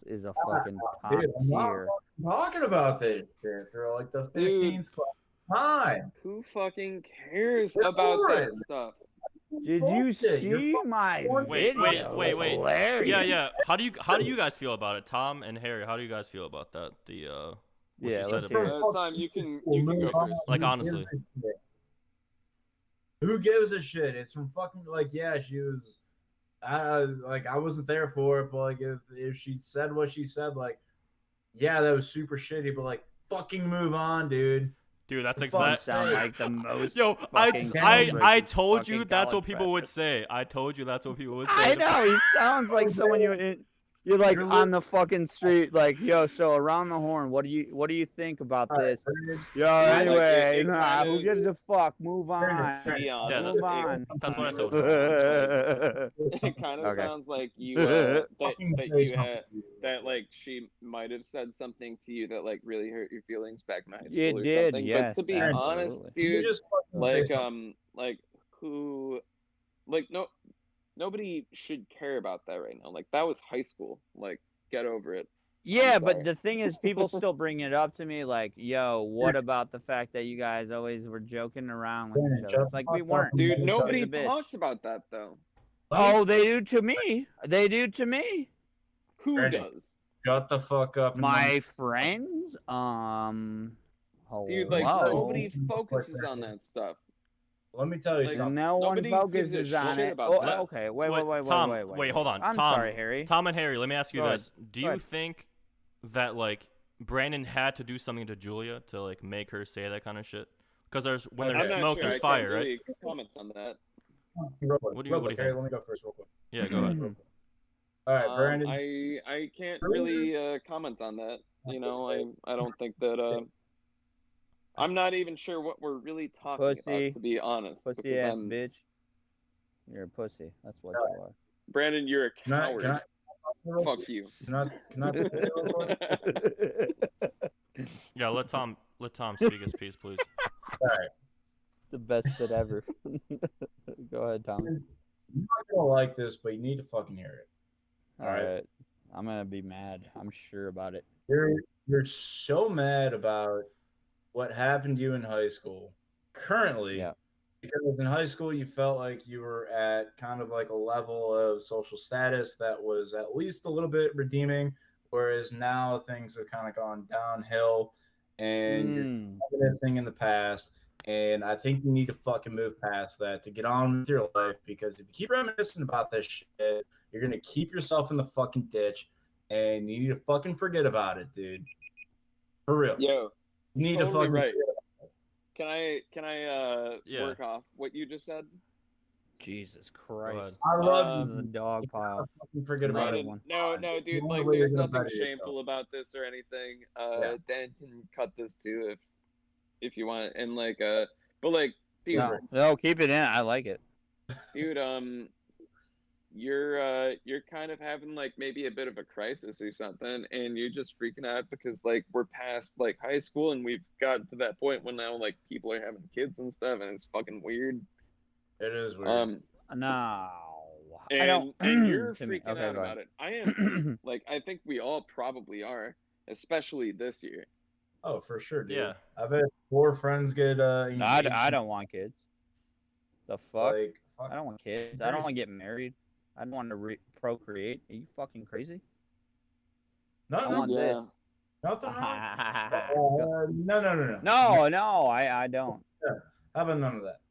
is a fucking top tier. I'm talking about this shit for like the 15th time. Who fucking cares about that stuff? Did you see my video? Wait. Hilarious. Yeah. How do you guys feel about it, Tom and Harry? How do you guys feel about that? Tom, you can go first. Like honestly. Who gives a shit? It's from fucking she was. I wasn't there for it, but like if she said what she said, that was super shitty. But fucking move on, dude. Dude, that's exactly sound like the most. Yo, I told you that's what people would say. I told you that's what people would say. I know he sounds like someone you're like on the fucking street, like, yo. So around the horn, what do you think about this? Yo, anyway, who gives a fuck? Move on. Move on. That's what I said. It kind of sounds like you that like she might have said something to you that like really hurt your feelings back in high school or something. Yes, but to be honest, dude, nobody should care about that right now. Like, that was high school. Like, get over it. Yeah, but the thing is, people still bring it up to me like, yo, what about the fact that you guys always were joking around with each other? It's like we weren't. Dude, nobody talks about that, though. Oh, they do to me. They do to me. Who does? Shut the fuck up. My friends? Hello? Dude, like, nobody focuses on that stuff. Let me tell you something. No one focuses on it. Okay, wait. Tom, wait, hold on. I'm sorry, Harry. Tom and Harry, let me ask you this. Do you think that, like, Brandon had to do something to Julia to, like, make her say that kind of shit? Because when there's smoke, there's fire, right? Really comment on that. What do you think? Harry, let me go first real quick. Yeah, go ahead. All right, Brandon. I can't really comment on that. You know, I don't think that... I'm not even sure what we're really talking about, to be honest. Pussy ass bitch. You're a pussy. That's what you are. Brandon, you're a coward. Fuck you. Can I Yeah, let Tom speak his piece, please. All right. The best bit ever. Go ahead, Tom. You're not gonna like this, but you need to fucking hear it. All right. I'm gonna be mad. I'm sure about it. You're so mad about what happened to you in high school currently. Yeah. Because in high school, you felt like you were at kind of like a level of social status that was at least a little bit redeeming, whereas now things have kind of gone downhill and you're reminiscing in the past. And I think you need to fucking move past that to get on with your life, because if you keep reminiscing about this shit, you're going to keep yourself in the fucking ditch, and you need to fucking forget about it, dude. For real. Yo, you need totally to fucking right. Can I work off what you just said? Jesus Christ! I love the dog pile. Forget about it. No, dude. Like, there's nothing shameful about this or anything. Dan can cut this too if you want. And like, but like, dude, no, keep it in. I like it, dude. You're kind of having like maybe a bit of a crisis or something, and you're just freaking out because like we're past like high school and we've gotten to that point when now like people are having kids and stuff, and it's fucking weird. It is weird. No, and, I don't. And you're freaking out about it. I am. Like, I think we all probably are, especially this year. Oh, for sure, dude. Yeah. I've had 4 friends get engaged. I don't want kids. The fuck? Like, I don't want kids. I don't want to get married. I don't want to procreate. Are you fucking crazy? No, I want this. Nothing wrong. No, I don't. Yeah. How about none of that?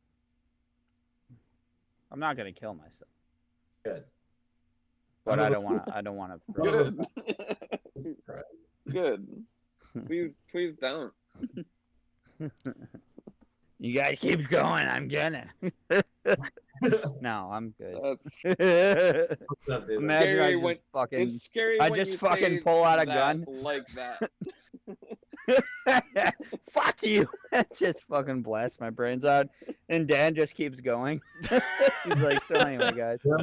I'm not gonna kill myself. Good. But I don't want to. Good. Good. Please don't. You guys keep going. I'm gonna. No, I'm good. Imagine scary I just fucking. It's scary. I just fucking pull out a gun like that. Fuck you! Just fucking blast my brains out, and Dan just keeps going. He's like, so anyway, guys. So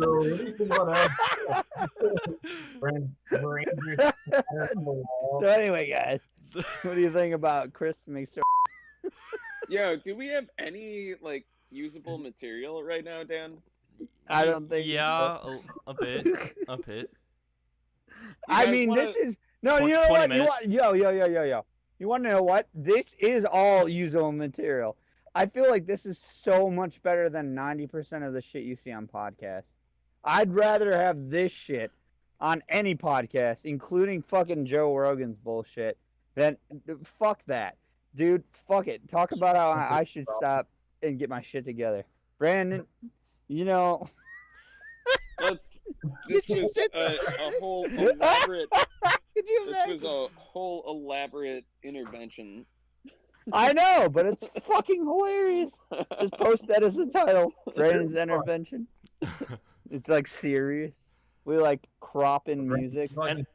anyway, guys, what do you think about Chris makes? Yo, do we have any like usable material right now, Dan? I don't think. Yeah, so. a bit. I mean, this is no. You know what? Yo. You want to know what? This is all usable material. I feel like this is so much better than 90% of the shit you see on podcasts. I'd rather have this shit on any podcast, including fucking Joe Rogan's bullshit, than fuck that. Dude, fuck it. Talk about how I should stop and get my shit together. Brandon, you know... This was a whole elaborate... This was a whole elaborate intervention. I know, but it's fucking hilarious. Just post that as the title. Brandon's intervention. It's like serious. We like crop in music.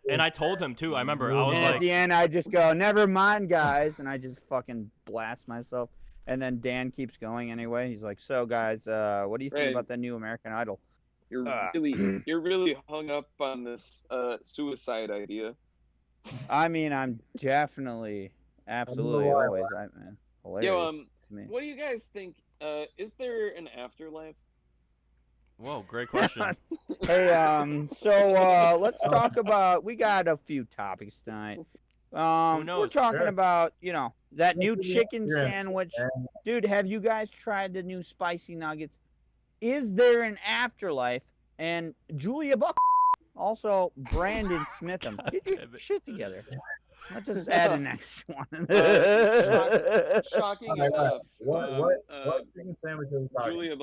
And I told him too. I remember I was like, at the end I just go, never mind guys, and I just fucking blast myself. And then Dan keeps going anyway. He's like, so guys, what do you think about the new American Idol? You're really hung up on this suicide idea. I mean, I'm definitely, absolutely, always, man, hilarious. Yo, to me. What do you guys think? Is there an afterlife? Whoa, great question. Hey, so let's talk about. We got a few topics tonight. Who knows? We're talking about, you know, that new chicken sandwich. Dude, have you guys tried the new spicy nuggets? Is there an afterlife? And Julia Buck. Also, Brandon Smitham. Get your shit together. Let's just add an extra one. Shocking enough. What chicken sandwich are we talking? Julia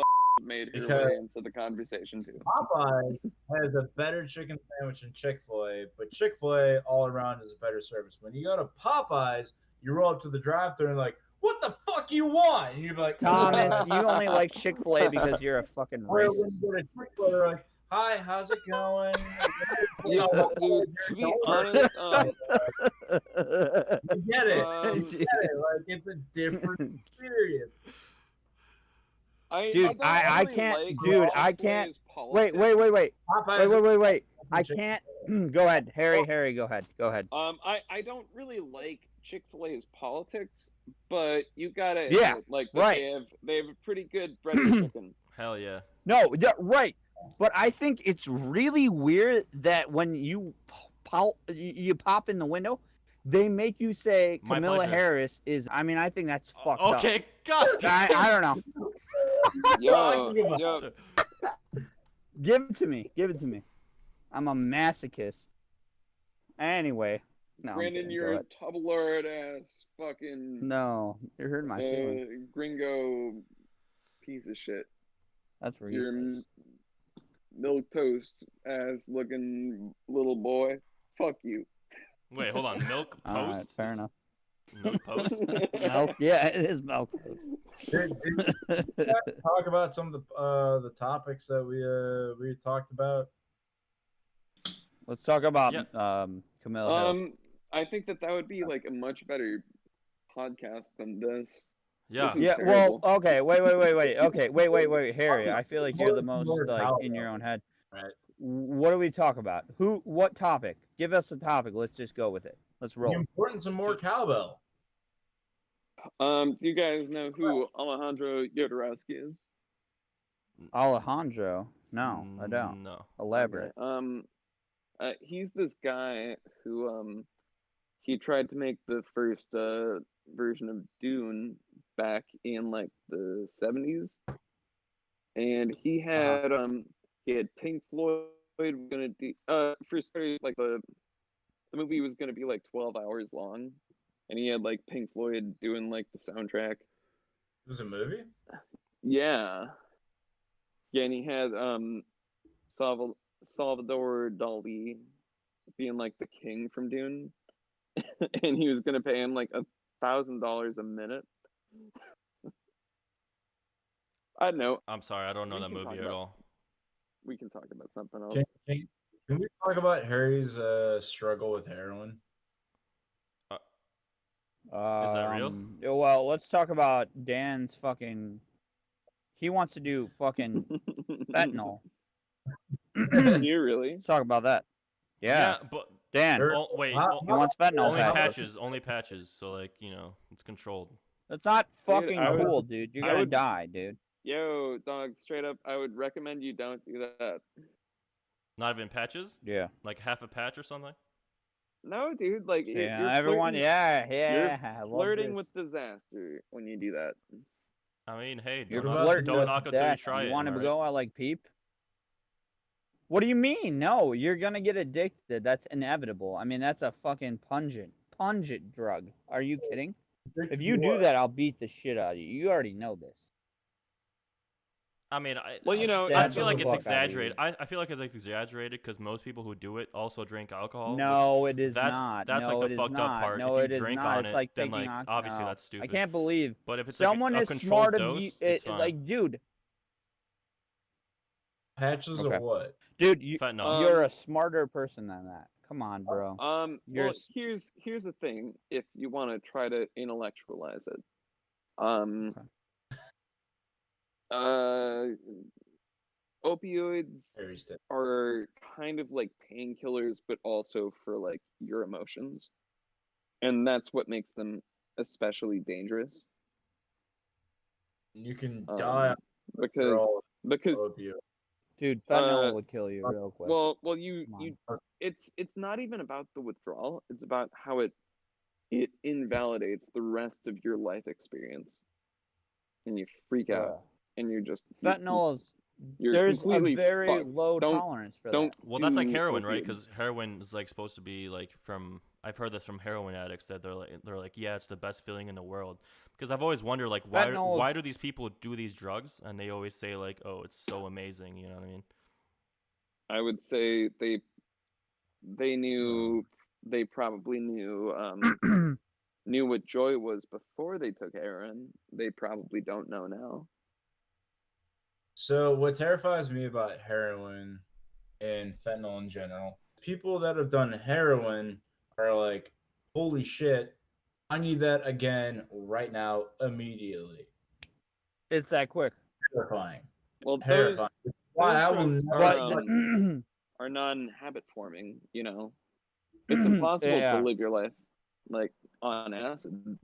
made her way into the conversation too. Popeye has a better chicken sandwich than Chick-fil-A, but Chick-fil-A all around is a better service. When you go to Popeyes, you roll up to the drive-thru and like, what the fuck you want? And you're like, Thomas, you only like Chick-fil-A because you're a fucking racist. They're like, hi, how's it going? Yeah, dude, to be honest, you get it. Like, it's a different experience. I can't. Like dude, I can't. Wait. I can't. Go ahead, Harry. Go ahead. I don't really like Chick-fil-A's politics, but you gotta like they have a pretty good breaded chicken. Hell yeah. No, right. But I think it's really weird that when you pop in the window, They make you say Camilla Harris is. I mean, I think that's fucked up. Okay, God. I don't know. Yo. Give it to me. Give it to me. I'm a masochist. Anyway. No, Brandon, you're a tubblard ass fucking. No, you're hurting my feelings. Gringo piece of shit. That's racist. You're milk toast ass looking little boy. Fuck you. Wait, hold on. Milk post? All right, fair enough. Milk post? Milk, yeah, it is milk toast. Talk about some of the topics that we talked about. Let's talk about Camilla Hill. I think that would be like a much better podcast than this. Yeah. Yeah. Well, okay. Wait. Okay. Wait, Harry. I feel like you're the most like in your own head. Right. What do we talk about? What topic? Give us a topic. Let's just go with it. Let's roll. The importance of more cowbell. Do you guys know who Alejandro Jodorowsky is? Alejandro? No, I don't. No. Elaborate. Okay. He's this guy who he tried to make the first version of Dune back in like the 70s, and he had Pink Floyd gonna do for starters, like the movie was gonna be like 12 hours long, and he had like Pink Floyd doing like the soundtrack. It was a movie? Yeah, and he had Salvador Dali being like the king from Dune, and he was gonna pay him like $1,000 a minute. I don't know. I'm sorry, I don't know that movie at all. We can talk about something else. Can we talk about Harry's struggle with heroin? Is that real? Well, let's talk about Dan's fucking. He wants to do fucking fentanyl. You really? Let's talk about that. Yeah, but Dan. Wait, he wants fentanyl. Only patches. So like it's controlled. That's not fucking cool, dude. You're gonna die, dude. Yo, dog, straight up, I would recommend you don't do that. Not even patches? Yeah. Like half a patch or something? No, dude. Like, yeah, everyone, you're flirting with disaster when you do that. I mean, hey, you're don't knock it till you try it. You want to go out like Peep? What do you mean? No, you're gonna get addicted. That's inevitable. I mean, that's a fucking pungent drug. Are you kidding? If you do that, I'll beat the shit out of you. You already know this. I mean, I feel like it's exaggerated. I feel like it's exaggerated because most people who do it also drink alcohol. No, it is not. That's like the fucked up part. No, if you drink on it, like then like obviously that's stupid. I can't believe. But if it's someone like a is smart dose, of you, like, dude. Patches of what? Dude, fentanyl. You're a smarter person than that. Come on, bro. Well, here's the thing. If you want to try to intellectualize it, opioids are kind of like painkillers, but also for like your emotions, and that's what makes them especially dangerous. You can die because dude, fentanyl would kill you real quick. Well, it's not even about the withdrawal. It's about how it invalidates the rest of your life experience, and you freak out, and you're just fentanyl is. There's a very low tolerance for that. Well, that's like heroin, right? Because heroin is like supposed to be like from. I've heard this from heroin addicts that they're like, yeah, it's the best feeling in the world. Because I've always wondered, like, why do these people do these drugs? And they always say like, oh, it's so amazing. You know what I mean? I would say they probably knew what joy was before they took heroin. They probably don't know now. So what terrifies me about heroin and fentanyl in general, people that have done heroin are like, holy shit, I need that again right now, immediately. It's that quick. Terrifying. Well, terrifying. Those are non-habit forming, you know. It's impossible to live your life like on acid.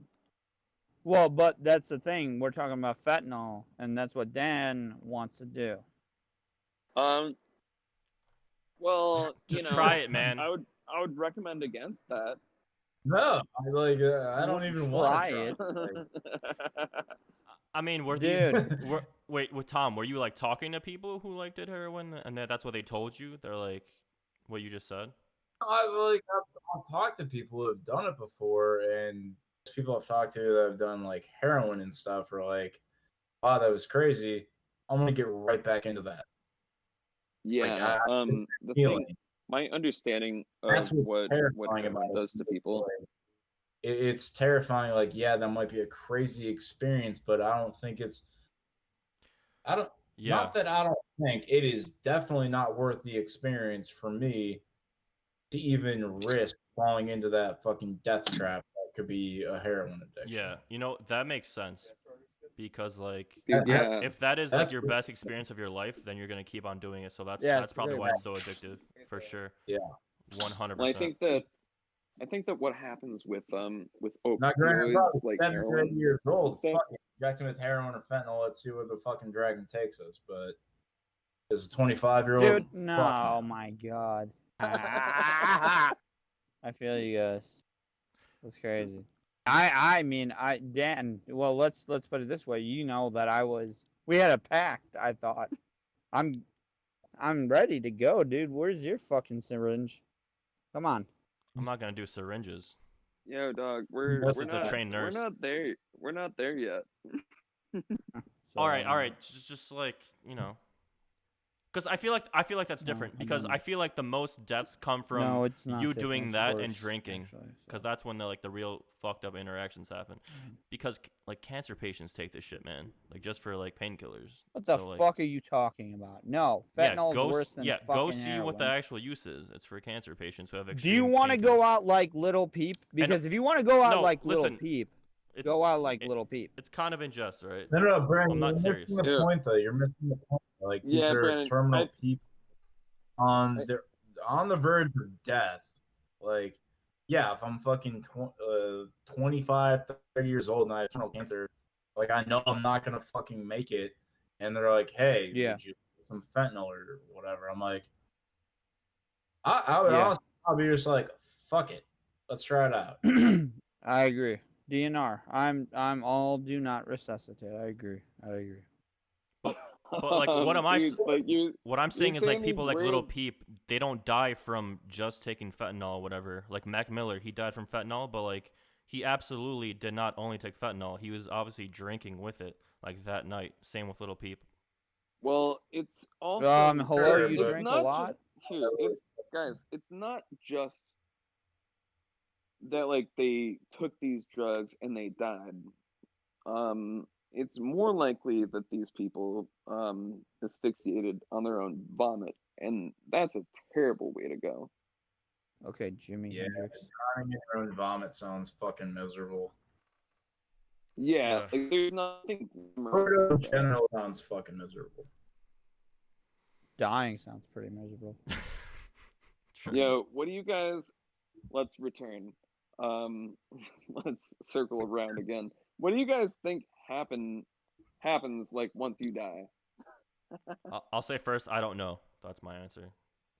Well, but that's the thing. We're talking about fentanyl, and that's what Dan wants to do. Well, just try it, man. I would recommend against that. No, I don't even want to try it. I mean, were Dude. these? Wait, with Tom, were you like talking to people who like did heroin, and that's what they told you? They're like, what you just said. I've talked to people who have done it before, and people I've talked to that have done like heroin and stuff are like, wow, that was crazy. I'm gonna get right back into that. Yeah. The thing, my understanding of what heroin does to people. It's terrifying. Like, yeah, that might be a crazy experience, but I don't think it's. Yeah. Not that I don't think it is definitely not worth the experience for me to even risk falling into that fucking death trap that could be a heroin addiction. Yeah, that makes sense. Because if that is like your best experience of your life, then you're gonna keep on doing it. So that's probably why it's so addictive, for sure. Yeah, 100%. Well, I think that what happens with opioids, not like 7 years old, fucking injecting with heroin or fentanyl. Let's see where the fucking dragon takes us. But as a 25-year-old, dude, no, oh my god, I feel you guys. That's crazy. I mean, Dan. Well, let's put it this way. You know that we had a pact. I thought, I'm ready to go, dude. Where's your fucking syringe? Come on. I'm not gonna do syringes. Yo, dog, we're not there. We're not there yet. All right. Just like, because I feel like that's different. Because I feel like the most deaths come from you doing that and drinking, because that's when the real fucked up interactions happen. Because like cancer patients take this shit, man. Like just for like painkillers. What the fuck are you talking about? No, fentanyl is worse than fucking go see heroin. what the actual use is. It's for cancer patients who have extreme. Do you want to go out like Little Peep? Because if you want to go out Little Peep. Go out like Little Peep. It's kind of in jest, right? No, Brandon. I'm not serious. You're missing the point, though. You're missing the point. Like these are Brandon, terminal people on the verge of death. Like, yeah, if I'm fucking 25, 30 years old and I have terminal cancer, like I know I'm not gonna fucking make it. And they're like, "Hey, did you get some fentanyl or whatever?" I'm like, honestly, I'll be just like, "Fuck it, let's try it out." I agree. DNR. I'm all do not resuscitate. I agree. But like, what am I? What I'm saying is like people like Little Peep, they don't die from just taking fentanyl or whatever. Like Mac Miller, he died from fentanyl, but like he absolutely did not only take fentanyl. He was obviously drinking with it, like that night. Same with Little Peep. Well, it's also hello, you drink a lot. Guys, it's not just that like they took these drugs and they died. It's more likely that these people asphyxiated on their own vomit, and that's a terrible way to go. Okay, Jimmy Hendrix. Drowning in your own vomit sounds fucking miserable. Yeah, like there's nothing. In general sounds fucking miserable. Dying sounds pretty miserable. Yo, what do you guys? Let's return. Let's circle around again. What do you guys think happens like once you die? I'll say first, I don't know. That's my answer.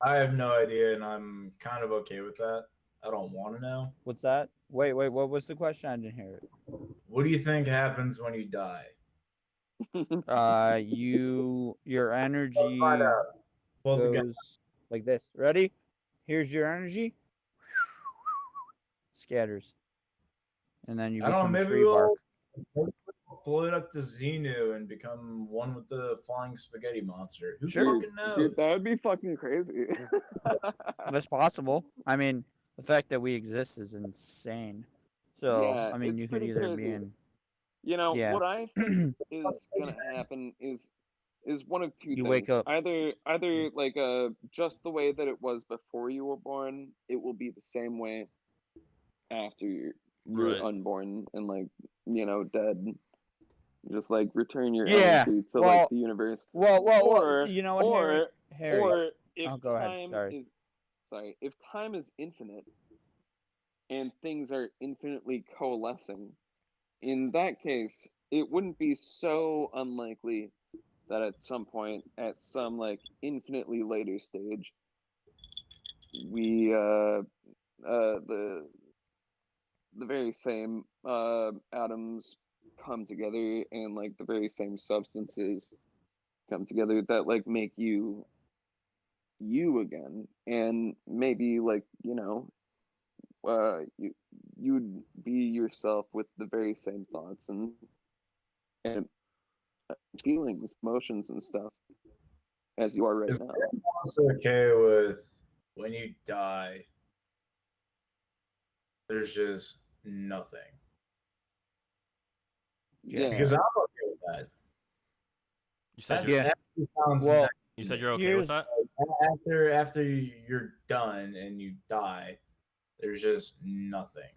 I have no idea, and I'm kind of okay with that. I don't want to know. What's that? Wait, what was the question? I didn't hear it. What do you think happens when you die? Your energy goes like this. Ready? Here's your energy. Scatters. And then you become tree bark. Float up to Xenu and become one with the flying spaghetti monster. Who fucking knows? Dude, that would be fucking crazy. That's possible. I mean, the fact that we exist is insane. So, I mean, you could either be in... what I think is gonna happen is one of two things. You wake up. Either like just the way that it was before you were born, it will be the same way after you're unborn and like dead. Just like return your energy to like the universe. Or you know what, Harry? Or if if time is infinite and things are infinitely coalescing, in that case, it wouldn't be so unlikely that at some point, at some like infinitely later stage, we the very same atoms come together, and like the very same substances come together that like make you again, and maybe like you'd be yourself with the very same thoughts and feelings, emotions, and stuff as you are right now. I'm also okay with when you die, there's just nothing. Yeah, because I'm okay with that. You said you said you're okay with that? After you're done and you die, there's just nothing.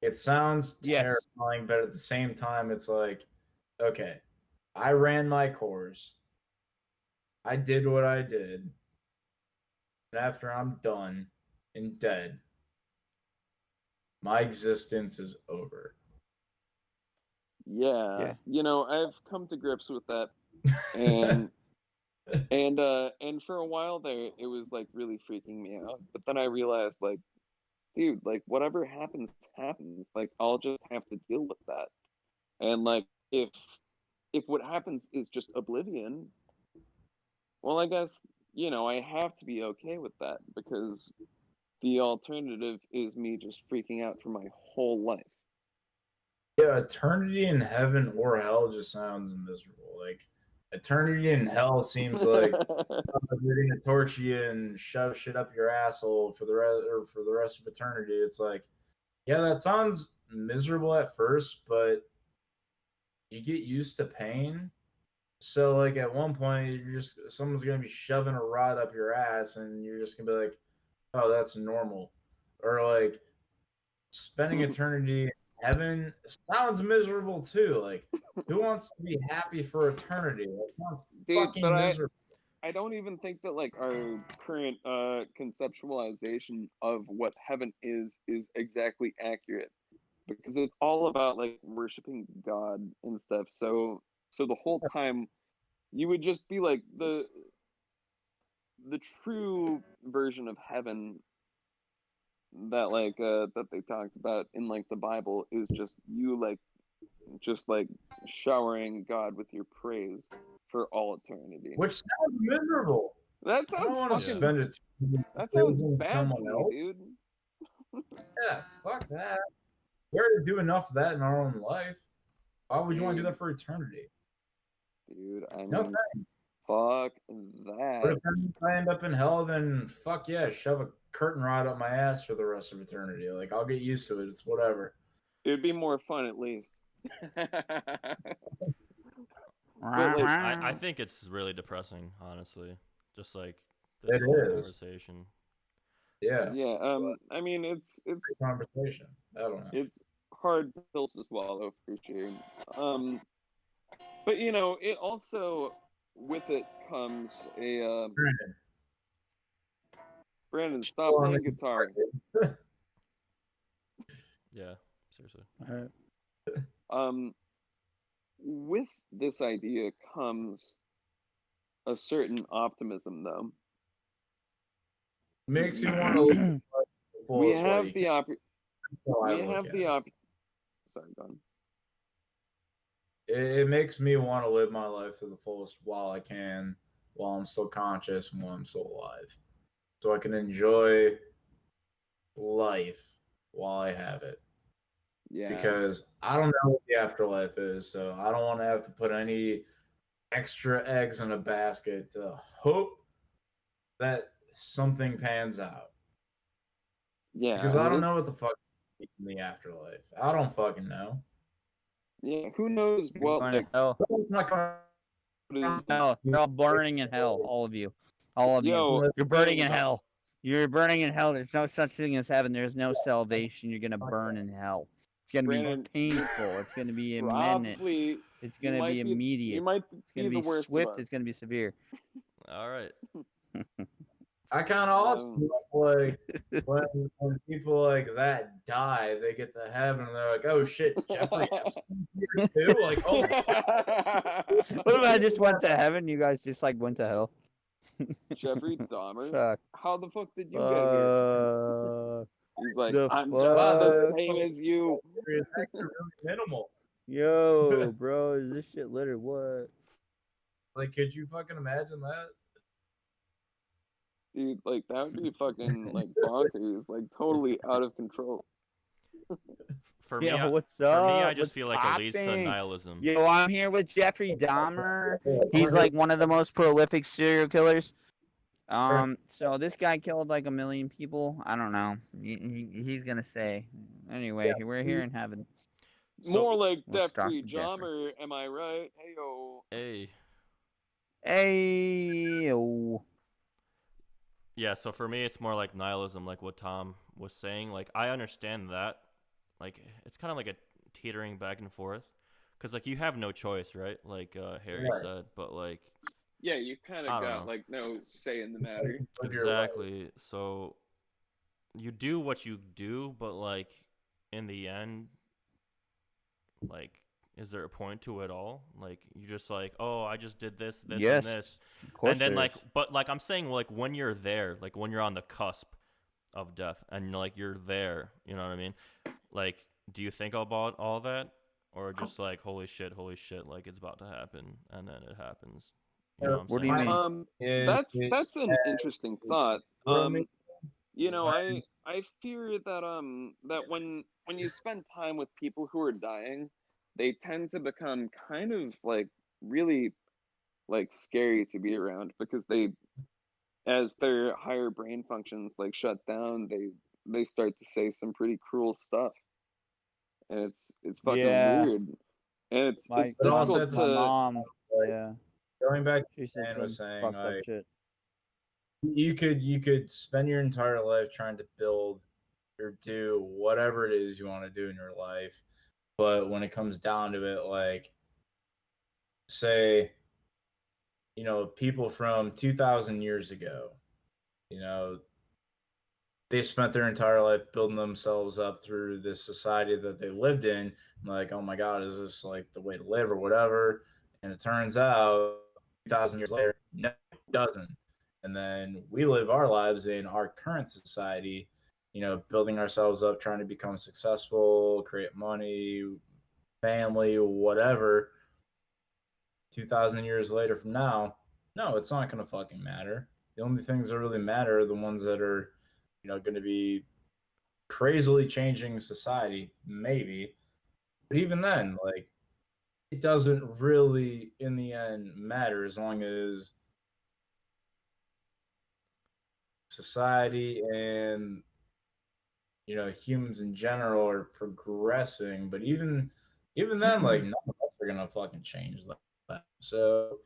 It sounds terrifying, but at the same time, it's like, okay, I ran my course. I did what I did. And after I'm done and dead, my existence is over. Yeah. I've come to grips with that, and and for a while there, it was like really freaking me out. But then I realized, like, dude, like whatever happens, happens. Like I'll just have to deal with that. And like if what happens is just oblivion, well, I guess I have to be okay with that, because the alternative is me just freaking out for my whole life. Yeah, eternity in heaven or hell just sounds miserable. Like eternity in hell seems like they're gonna torture you and shove shit up your asshole for the rest of eternity. It's like, yeah, that sounds miserable at first, but you get used to pain. So like at one point, someone's gonna be shoving a rod up your ass, and you're just gonna be like, oh, that's normal. Or like spending eternity in heaven sounds miserable too. Like, who wants to be happy for eternity? Dude, but miserable. I don't even think that like our current conceptualization of what heaven is exactly accurate, because it's all about like worshiping God and stuff. So the whole time you would just be like the true version of heaven that like that they talked about in like the Bible is just you like showering God with your praise for all eternity. Which sounds miserable. That sounds fucking. That sounds bad to me, dude. Yeah, fuck that. We already do enough of that in our own life. Why would you want to do that for eternity? Dude, I mean, fuck that. But if I end up in hell, then fuck yeah, shove a curtain rod up my ass for the rest of eternity. Like, I'll get used to it. It's whatever. It'd be more fun at least. But, like, I think it's really depressing, honestly. Just like this whole conversation. Yeah. Yeah. I mean, it's conversation. I don't know. It's hard pills to swallow for sure. But it also, with it comes a Brandon, stop playing guitar. Yeah, seriously. With this idea comes a certain optimism, though. Makes you want to live we have the sorry, go on. It makes me want to live my life to the fullest while I can, while I'm still conscious and while I'm still alive. So I can enjoy life while I have it. Yeah. Because I don't know what the afterlife is, so I don't want to have to put any extra eggs in a basket to hope that something pans out. Yeah. Because I don't know what the fuck in the afterlife. I don't fucking know. Yeah, who knows what like hell. No, you're all burning in hell, all of you. All of you. You're burning in hell. You're burning in hell. There's no such thing as heaven. There's no salvation. You're gonna burn in hell. It's gonna be painful. It's gonna be a minute. It's gonna be immediate. It's gonna be swift. It's gonna be severe. All right. I kind of also like when people like that die, they get to heaven and they're like, "Oh shit, Jeffrey here too!" Like, oh. What if I just went to heaven? You guys just like went to hell. Jeffrey Dahmer. Fuck. How the fuck did you get here? He's like, I'm just the same as you. It's actually really minimal. Yo, bro, is this shit lit or what? Like, could you fucking imagine that? Dude, like, that would be fucking, like, bonkers. Like, totally out of control. For me, what's up? For me, I just what's feel like it leads to nihilism. Yo, I'm here with Jeffrey Dahmer. He's like one of the most prolific serial killers. So this guy killed like 1 million people. I don't know. He's gonna say. Anyway, we're here in heaven. More like Jeffrey Dahmer, am I right? Hey. Hey. Yeah, so for me, it's more like nihilism, like what Tom was saying. Like, I understand that. Like, it's kind of like a teetering back and forth. Because, like, you have no choice, right? Like Harry said. But, like... Yeah, you kind of got, like, no say in the matter. Exactly. So, you do what you do, but, like, in the end, like... Is there a point to it all? Like, you just like, oh, I just did this, and this. And then, like, but, like, I'm saying, like, when you're there, like, when you're on the cusp of death, and, like, you're there, you know what I mean? Like, do you think about all that? Or just, like, holy shit, like, it's about to happen, and then it happens? You know what I'm saying? Do you mean? That's an interesting thought. You know, I fear that, that when you spend time with people who are dying, they tend to become kind of like really like scary to be around because as their higher brain functions like shut down, they start to say some pretty cruel stuff, and it's fucking weird, and it's also my mom. Yeah, going back to what Dan was saying, like you could spend your entire life trying to build or do whatever it is you want to do in your life. But when it comes down to it, like, say, you know, people from 2,000 years ago, you know, they spent their entire life building themselves up through this society that they lived in. Like, oh my God, is this like the way to live or whatever? And it turns out 2,000 years later, no, it doesn't. And then we live our lives in our current society, you know, building ourselves up, trying to become successful, create money, family, whatever. 2,000 years later from now, no, it's not going to fucking matter. The only things that really matter are the ones that are, you know, going to be crazily changing society, maybe. But even then, like, it doesn't really, in the end, matter as long as society and, you know, humans in general are progressing. But even then, like, none of us are gonna fucking change that. So,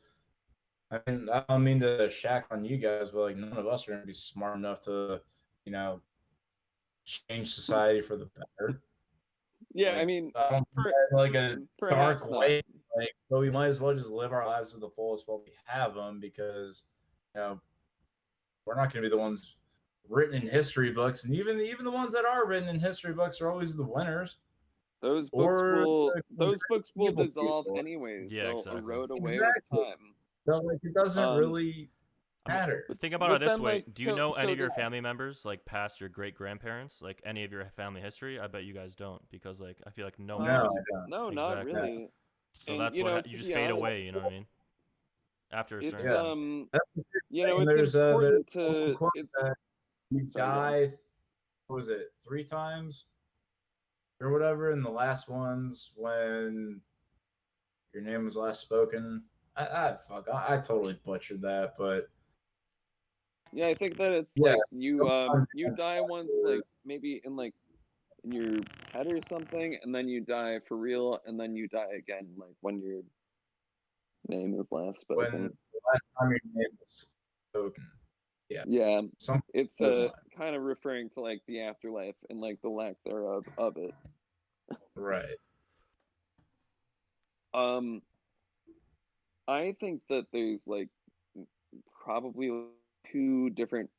I mean, I don't mean to shack on you guys, but like, none of us are gonna be smart enough to, you know, change society for the better. Yeah, like, I mean, like a dark way. Like, so we might as well just live our lives to the fullest while we have them, because, you know, we're not going to be the ones written in history books, and even the ones that are written in history books are always the winners. Those books will dissolve anyways. Yeah, they'll erode away with time. So like, it doesn't really matter. Think about it this way: like, do you know any of your family members, like past your great grandparents, like any of your family history? I bet you guys don't, because like I feel like no, not really. So and, that's what you just fade away. You know what I mean? After a certain time. You know, it's important to. You die. What was it? 3 times or whatever, and the last one's when your name was last spoken. I totally butchered that, but yeah, I think that it's like you die once, like maybe in your head or something, and then you die for real, and then you die again, like when your name is last spoken. When the last time your name was spoken. Yeah. Yeah. It's kind of referring to like the afterlife and like the lack thereof of it. Right. I think that there's like probably 2 different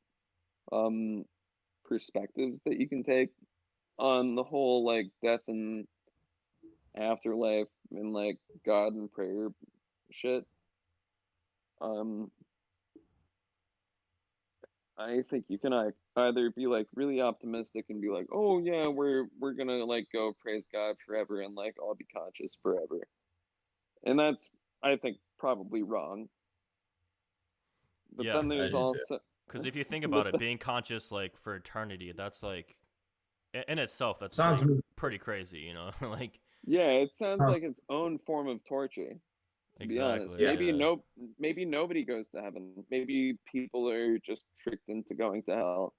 perspectives that you can take on the whole like death and afterlife and like God and prayer I think you can either be like really optimistic and be like, oh yeah, we're gonna like go praise God forever and like I'll be conscious forever, and that's I think probably wrong. But yeah, then there's also because if you think about it, being conscious like for eternity, that's like in itself that's sounds pretty crazy, you know, like yeah, it sounds like its own form of torture. To be honest, maybe nobody goes to heaven. Maybe people are just tricked into going to hell.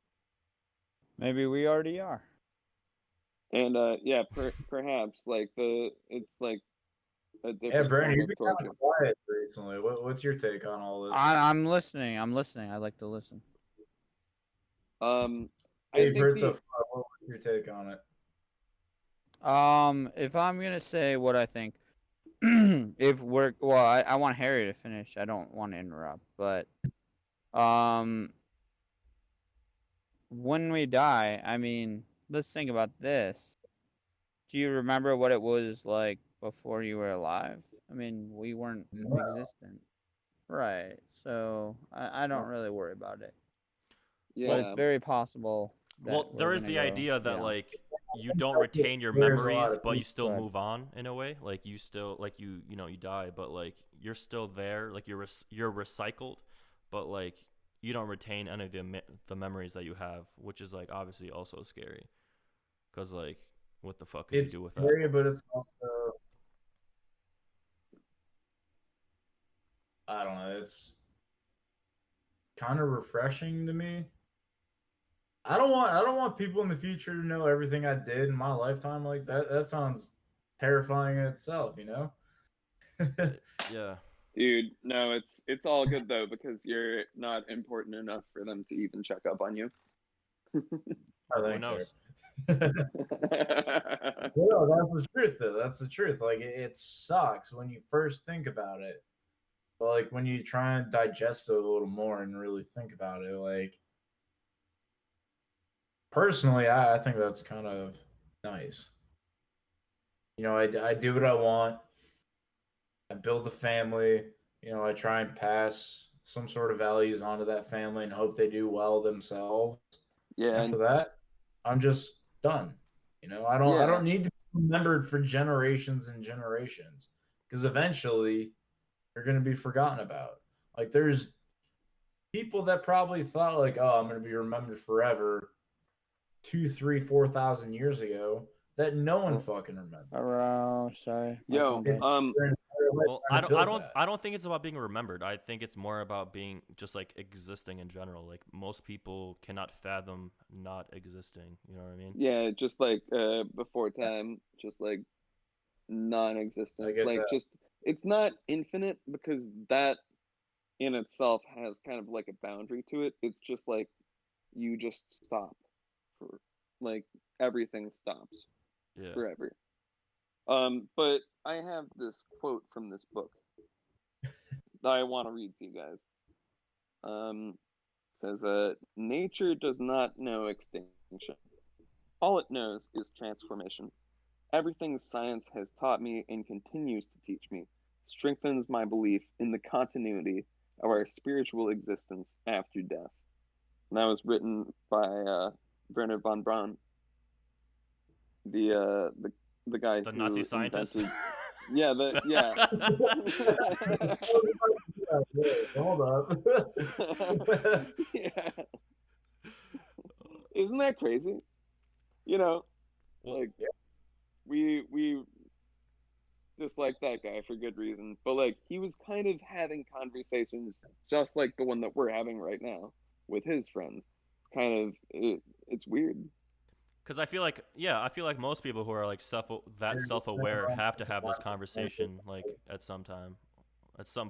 Maybe we already are. And yeah, perhaps like it's like a different Brandon, form you've of been torture. quiet recently. What's your take on all this? I'm listening. I like to listen. I've heard so far. What's your take on it? If I'm gonna say what I think, I want Harry to finish. I don't want to interrupt, but when we die, I mean, let's think about this. Do you remember what it was like before you were alive? I mean, we weren't existent, right? So I don't really worry about it. Yeah, but it's very possible. Well, there is the idea that like you don't retain your memories, but you still move on in a way. Like you still like you die, but like you're still there. Like you're recycled, but like you don't retain any of the memories that you have, which is like obviously also scary. Because like, what the fuck could you do with that? It's scary, but it's also I don't know. It's kind of refreshing to me. I don't want people in the future to know everything I did in my lifetime like that. That sounds terrifying in itself, you know? Yeah. Dude, no, it's all good though because you're not important enough for them to even check up on you. Who knows? Well, that's the truth though. That's the truth. Like it sucks when you first think about it. But like when you try and digest it a little more and really think about it, like personally, I think that's kind of nice. You know, I do what I want. I build a family. You know, I try and pass some sort of values onto that family and hope they do well themselves. Yeah. After that, I'm just done. You know, I don't need to be remembered for generations and generations because eventually you're going to be forgotten about. Like there's people that probably thought like, oh, I'm going to be remembered forever 2, 3, 4,000 years ago that no one fucking remembers. Sorry. Yo, well, I don't think it's about being remembered. I think it's more about being just like existing in general. Like most people cannot fathom not existing. You know what I mean? Yeah, just like before time, just like non-existence. Like just it's not infinite because that in itself has kind of like a boundary to it. It's just like you just stop for like everything stops forever. But I have this quote from this book that I want to read to you guys. It says, nature does not know extinction. All it knows is transformation. Everything science has taught me and continues to teach me strengthens my belief in the continuity of our spiritual existence after death. And that was written by Werner von Braun, the guy the Nazi scientist. Yeah, Hold up. Yeah. Isn't that crazy? You know, like we dislike that guy for good reason, but like he was kind of having conversations just like the one that we're having right now with his friends. It's weird. Because I feel like most people who are like self-aware have to have this conversation like at some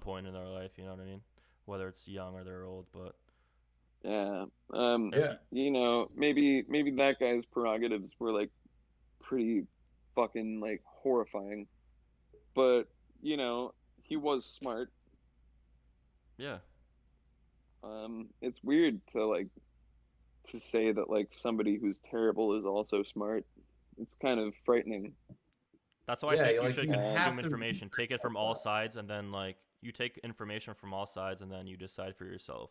point in their life. You know what I mean? Whether it's young or they're old, but yeah, you know, maybe that guy's prerogatives were like pretty fucking like horrifying, but you know, he was smart. Yeah. It's weird to say that like somebody who's terrible is also smart. It's kind of frightening. That's why I think you should consume information. Take it from all sides, and then like you take information from all sides, and then you decide for yourself.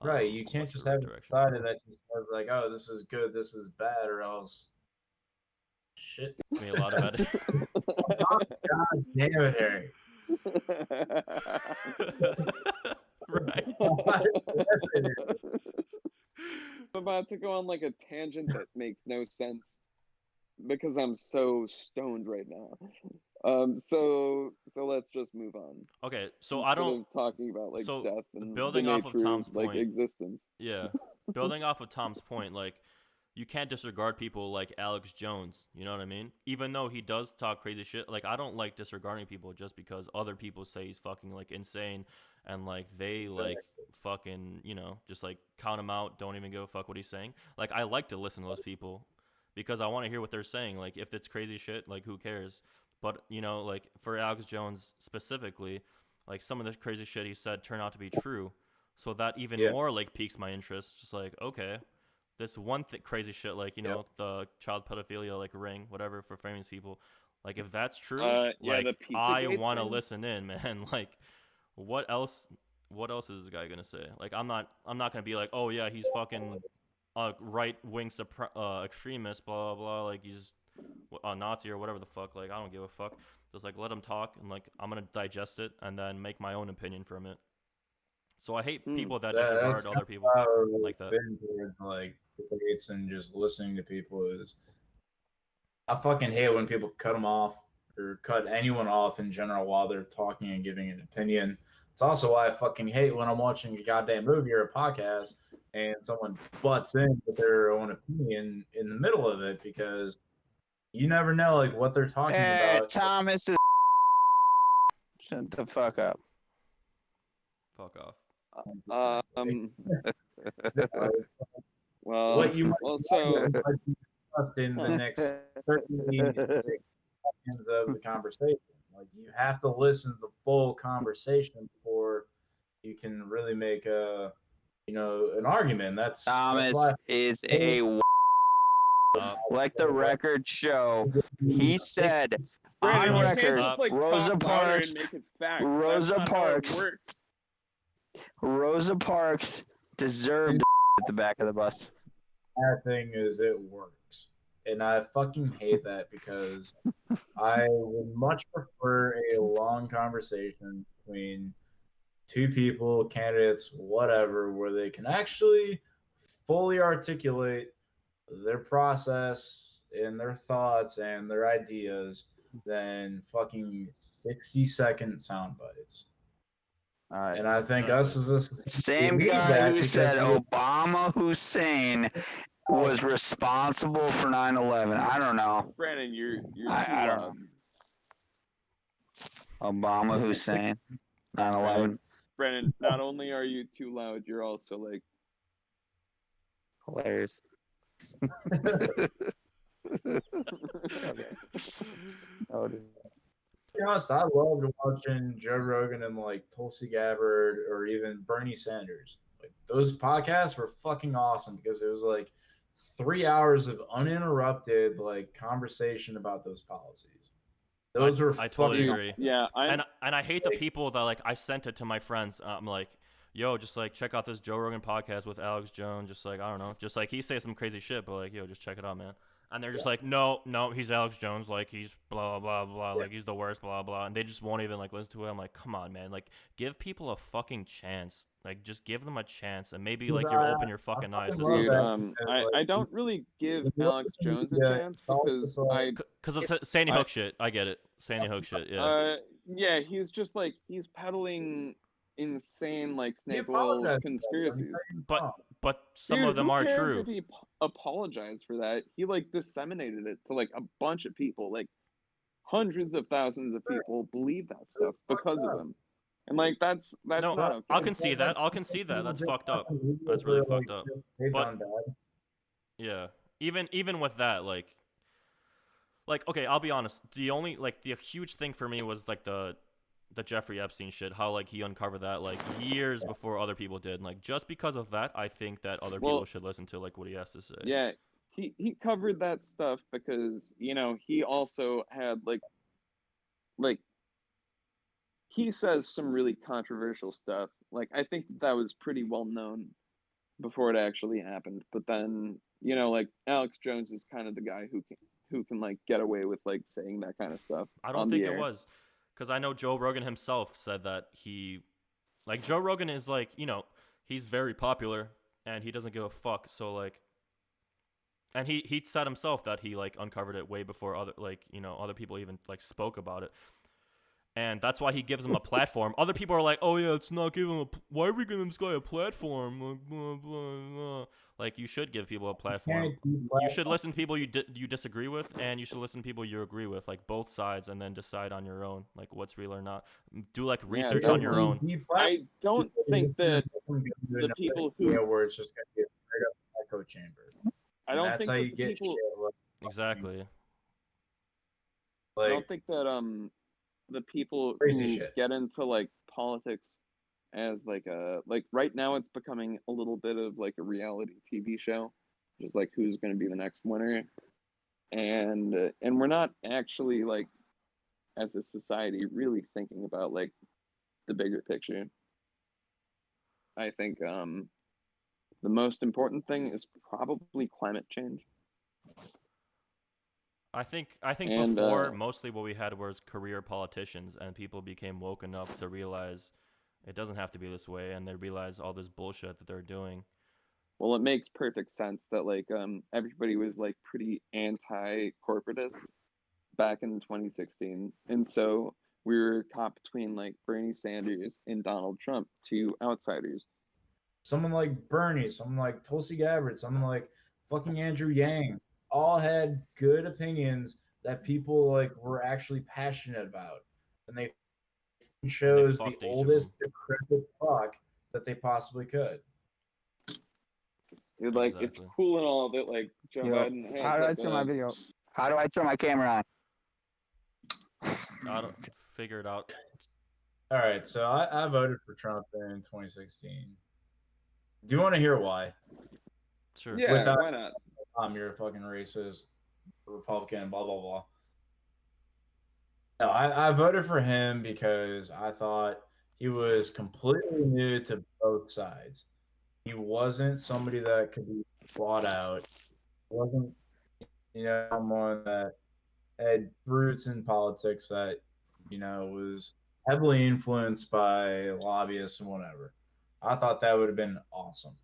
Right, you can't just have a society that just says like, "Oh, this is good, this is bad," or else shit. It's me a lot of editing. God damn it, Harry. Right. I'm about to go on like a tangent that makes no sense because I'm so stoned right now. So let's just move on. Okay, so I don't talking about like death and building the off of Tom's of, like, point, existence. Yeah, building off of Tom's point, like you can't disregard people like Alex Jones. You know what I mean? Even though he does talk crazy shit, like I don't like disregarding people just because other people say he's fucking like insane and like they like fucking just like count him out. Don't even give a fuck what he's saying. Like I like to listen to those people because I want to hear what they're saying. Like if it's crazy shit, like who cares? But, like, for Alex Jones specifically, like, some of the crazy shit he said turned out to be true. So that even more, like, piques my interest. Just like, okay, this one crazy shit, like, the child pedophilia, like, ring, whatever, for famous people. Like, if that's true, like, I want to listen in, man. Like, what else is this guy going to say? Like, I'm not going to be like, oh, yeah, he's fucking right-wing extremist, blah, blah, blah. Like, he's a Nazi or whatever the fuck. Like, I don't give a fuck. Just like let him talk, and like I'm gonna digest it and then make my own opinion from it. So I hate people that disregard other people like that. Like debates and just listening to people is, I fucking hate when people cut them off or cut anyone off in general while they're talking and giving an opinion. It's also why I fucking hate when I'm watching a goddamn movie or a podcast and someone butts in with their own opinion in the middle of it, because you never know, like, what they're talking about. Thomas is shut the fuck up. Fuck off. Well, what you might also discussed in the next 36 seconds of the conversation. Like, you have to listen to the full conversation before you can really make an argument. Thomas is a like the record show. He said Brandon, on you record, can't just, like, Rosa talk louder Parks, and make it fact. Rosa That's not how it Parks, works. Rosa Parks deserved at the back of the bus. That thing is, it works, and I fucking hate that because I would much prefer a long conversation between two people, candidates, whatever, where they can actually fully articulate their process and their thoughts and their ideas than fucking 60-second sound bites. All right. And I think us as a same guy who said Obama Hussein was responsible for 9/11. I don't know. Brandon, you're I don't know. Obama Hussein, 9/11. Brandon, not only are you too loud, you're also like hilarious. To be honest, I loved watching Joe Rogan and like Tulsi Gabbard or even Bernie Sanders. Like, those podcasts were fucking awesome because it was like 3 hours of uninterrupted like conversation about those policies. Those were I totally agree. Yeah, and I hate the people that like I sent it to my friends. I'm like, yo, just like check out this Joe Rogan podcast with Alex Jones. Just like, I don't know, just like he says some crazy shit, but like, yo, just check it out, man. And they're just like, no, he's Alex Jones, like he's blah blah blah, like he's the worst, blah blah, and they just won't even like listen to it. I'm like, come on, man, like give people a fucking chance. Like, just give them a chance, and maybe like you'll open your fucking eyes to something. I don't really give Alex Jones a chance because it's Sandy Hook shit. I get it, Sandy Hook shit. Yeah. Yeah, he's just like he's peddling insane like snake oil conspiracies. But some of them are true. If he apologized for that, he like disseminated it to like a bunch of people, like hundreds of thousands of people believe that stuff because of him. And like that's no, not okay. I'll concede that. That's fucked up. That's really fucked up. But yeah, even with that, like okay, I'll be honest. The only like the huge thing for me was like the Jeffrey Epstein shit. How like he uncovered that like years before other people did. And, like just because of that, I think that other people should listen to like what he has to say. Yeah, he covered that stuff because he also had like he says some really controversial stuff. Like, I think that was pretty well known. before it actually happened. But then, you know, like Alex Jones is kind of the guy who can like get away with like saying that kind of stuff. I don't think it was, because I know Joe Rogan himself said that like Joe Rogan is like, you know, he's very popular and he doesn't give a fuck. So like, and he said himself that he like uncovered it way before other people even like spoke about it. And that's why he gives him a platform. Other people are like, oh yeah, it's not giving him why are we giving this guy a platform? Like, blah, blah, blah. Like, you should give people a platform. You should listen to people you disagree with, and you should listen to people you agree with, like both sides, and then decide on your own, like what's real or not. Do like research on your own. I don't think that the people who where it's just gonna be a straight up echo chamber. I don't think that's how you get people... Exactly. Like, I don't think that the people who get into like politics as like right now it's becoming a little bit of like a reality TV show, just like who's going to be the next winner, and we're not actually like as a society really thinking about like the bigger picture. I think the most important thing is probably climate change. I think before mostly what we had was career politicians, and people became woke enough to realize it doesn't have to be this way, and they realize all this bullshit that they're doing. Well, it makes perfect sense that like everybody was like pretty anti-corporatist back in 2016, and so we were caught between like Bernie Sanders and Donald Trump, two outsiders. Someone like Bernie, someone like Tulsi Gabbard, someone like fucking Andrew Yang, all had good opinions that people like were actually passionate about, and they chose the oldest decrepit fuck that they possibly could. Dude, like it's cool and all of it, like Joe Biden has. How do I turn my video? How do I turn my camera on? I don't figure it out. All right, so I voted for Trump in 2016. Do you want to hear why? Sure. Yeah, why not? You're a fucking racist, Republican, blah, blah, blah. No, I voted for him because I thought he was completely new to both sides. He wasn't somebody that could be bought out. He wasn't, someone that had roots in politics that, was heavily influenced by lobbyists and whatever. I thought that would have been awesome.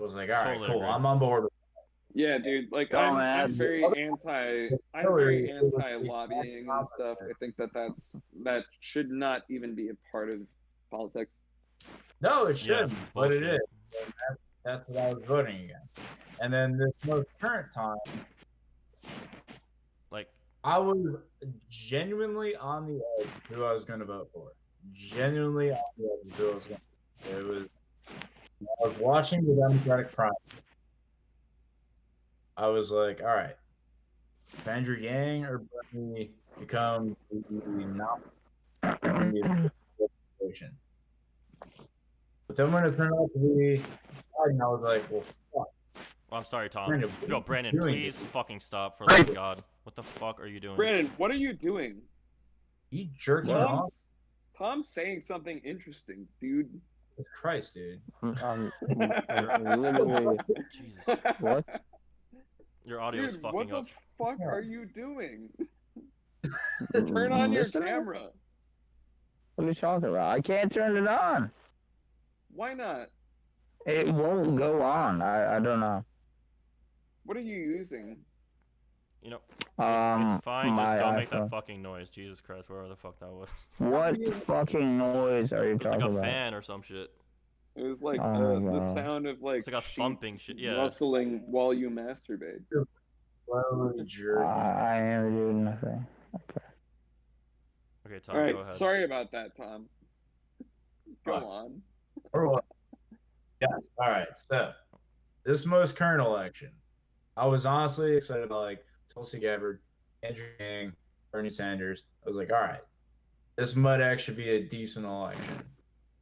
I was like, all right, totally cool. Agree. I'm on board with that. Yeah, dude. Like, I'm very anti-lobbying and stuff. I think that should not even be a part of politics. No, it shouldn't, but it is. That's what I was voting against. And then this most current time, like, I was genuinely on the edge who I was going to vote for. Genuinely on the edge who I was going to vote for. I was watching the Democratic primary. I was like, all right, if Andrew Yang or Bernie become the nominee, but then when it turned out to be Biden, I was like, well, fuck. Well, I'm sorry, Tom. Brandon, please fucking stop, for the love of God. What the fuck are you doing? Brandon, what are you doing? You jerking off? Tom's saying something interesting, dude. Christ, dude. Literally. Jesus. What? Your audio is fucking up. What the fuck are you doing? Turn on your camera. What are you talking about? I can't turn it on. Why not? It won't go on. I don't know. What are you using? It's fine. Just don't make that fucking noise. Jesus Christ, whatever the fuck that was. What fucking noise are you talking about? It's like a fan or some shit. It was like the sound of like it's like a thumping shit. Yeah. Rustling while you masturbate. I am doing nothing. Okay, Tom, all right, go ahead. Sorry about that, Tom. Go on. Yeah. All right. So this most current election, I was honestly excited about like Tulsi Gabbard, Andrew Yang, Bernie Sanders. I was like, all right, this might actually be a decent election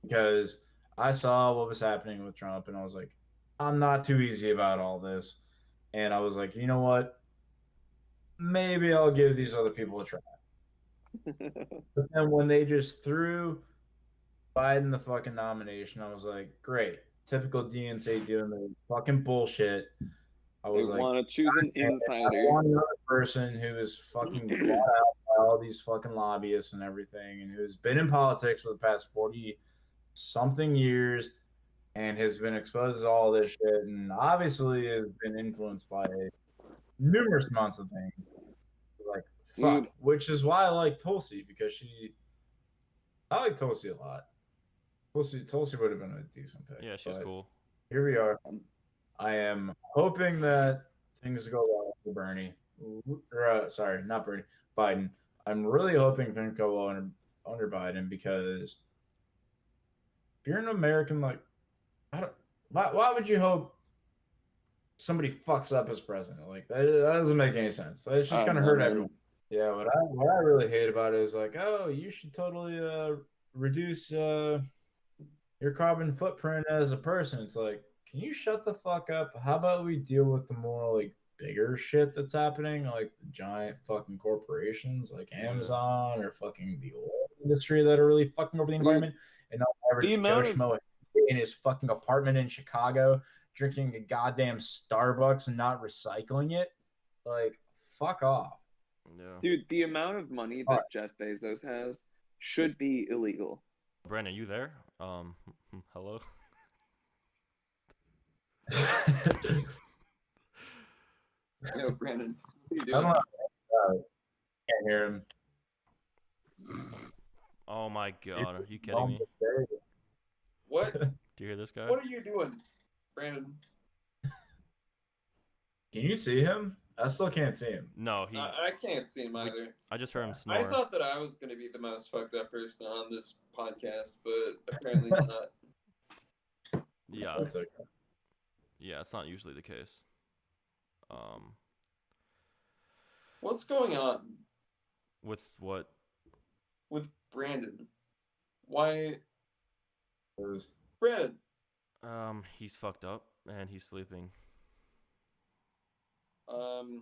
because I saw what was happening with Trump and I was like, I'm not too easy about all this. And I was like, you know what? Maybe I'll give these other people a try. But then when they just threw Biden the fucking nomination, I was like, great. typical DNC doing the fucking bullshit. I was like, want to choose an insider. I want another person who is fucking bought out by all these fucking lobbyists and everything, and who's been in politics for the past 40-something years, and has been exposed to all this shit, and obviously has been influenced by numerous amounts of things. Like, fuck. Dude. Which is why I like Tulsi, because I like Tulsi a lot. Tulsi would have been a decent pick. Yeah, she's cool. Here we are. I am hoping that things go well for Bernie. Sorry, not Bernie. Biden. I'm really hoping things go well under Biden, because if you're an American, like, why would you hope somebody fucks up as president? Like, that doesn't make any sense. It's just gonna hurt everyone. Yeah, what I really hate about it is like, oh, you should totally reduce your carbon footprint as a person. It's like, can you shut the fuck up? How about we deal with the more like bigger shit that's happening, like the giant fucking corporations like Amazon or fucking the oil industry that are really fucking over the environment, and not average Joe Schmo in his fucking apartment in Chicago drinking a goddamn Starbucks and not recycling it. Like, fuck off. Yeah. Dude, the amount of money that Jeff Bezos has should be illegal. Brandon, you there? Hello? Yo, Brandon, what are you doing? I don't know. Can't hear him. Oh my god, are you kidding me? What? Do you hear this guy? What are you doing, Brandon? Can you see him? I still can't see him. No, I can't see him either. I just heard him snore. I thought that I was going to be the most fucked up person on this podcast, but apparently not. Yeah. That's okay. Yeah, it's not usually the case. What's going on? With what? With Brandon. Why? Brandon. He's fucked up and he's sleeping. Hello!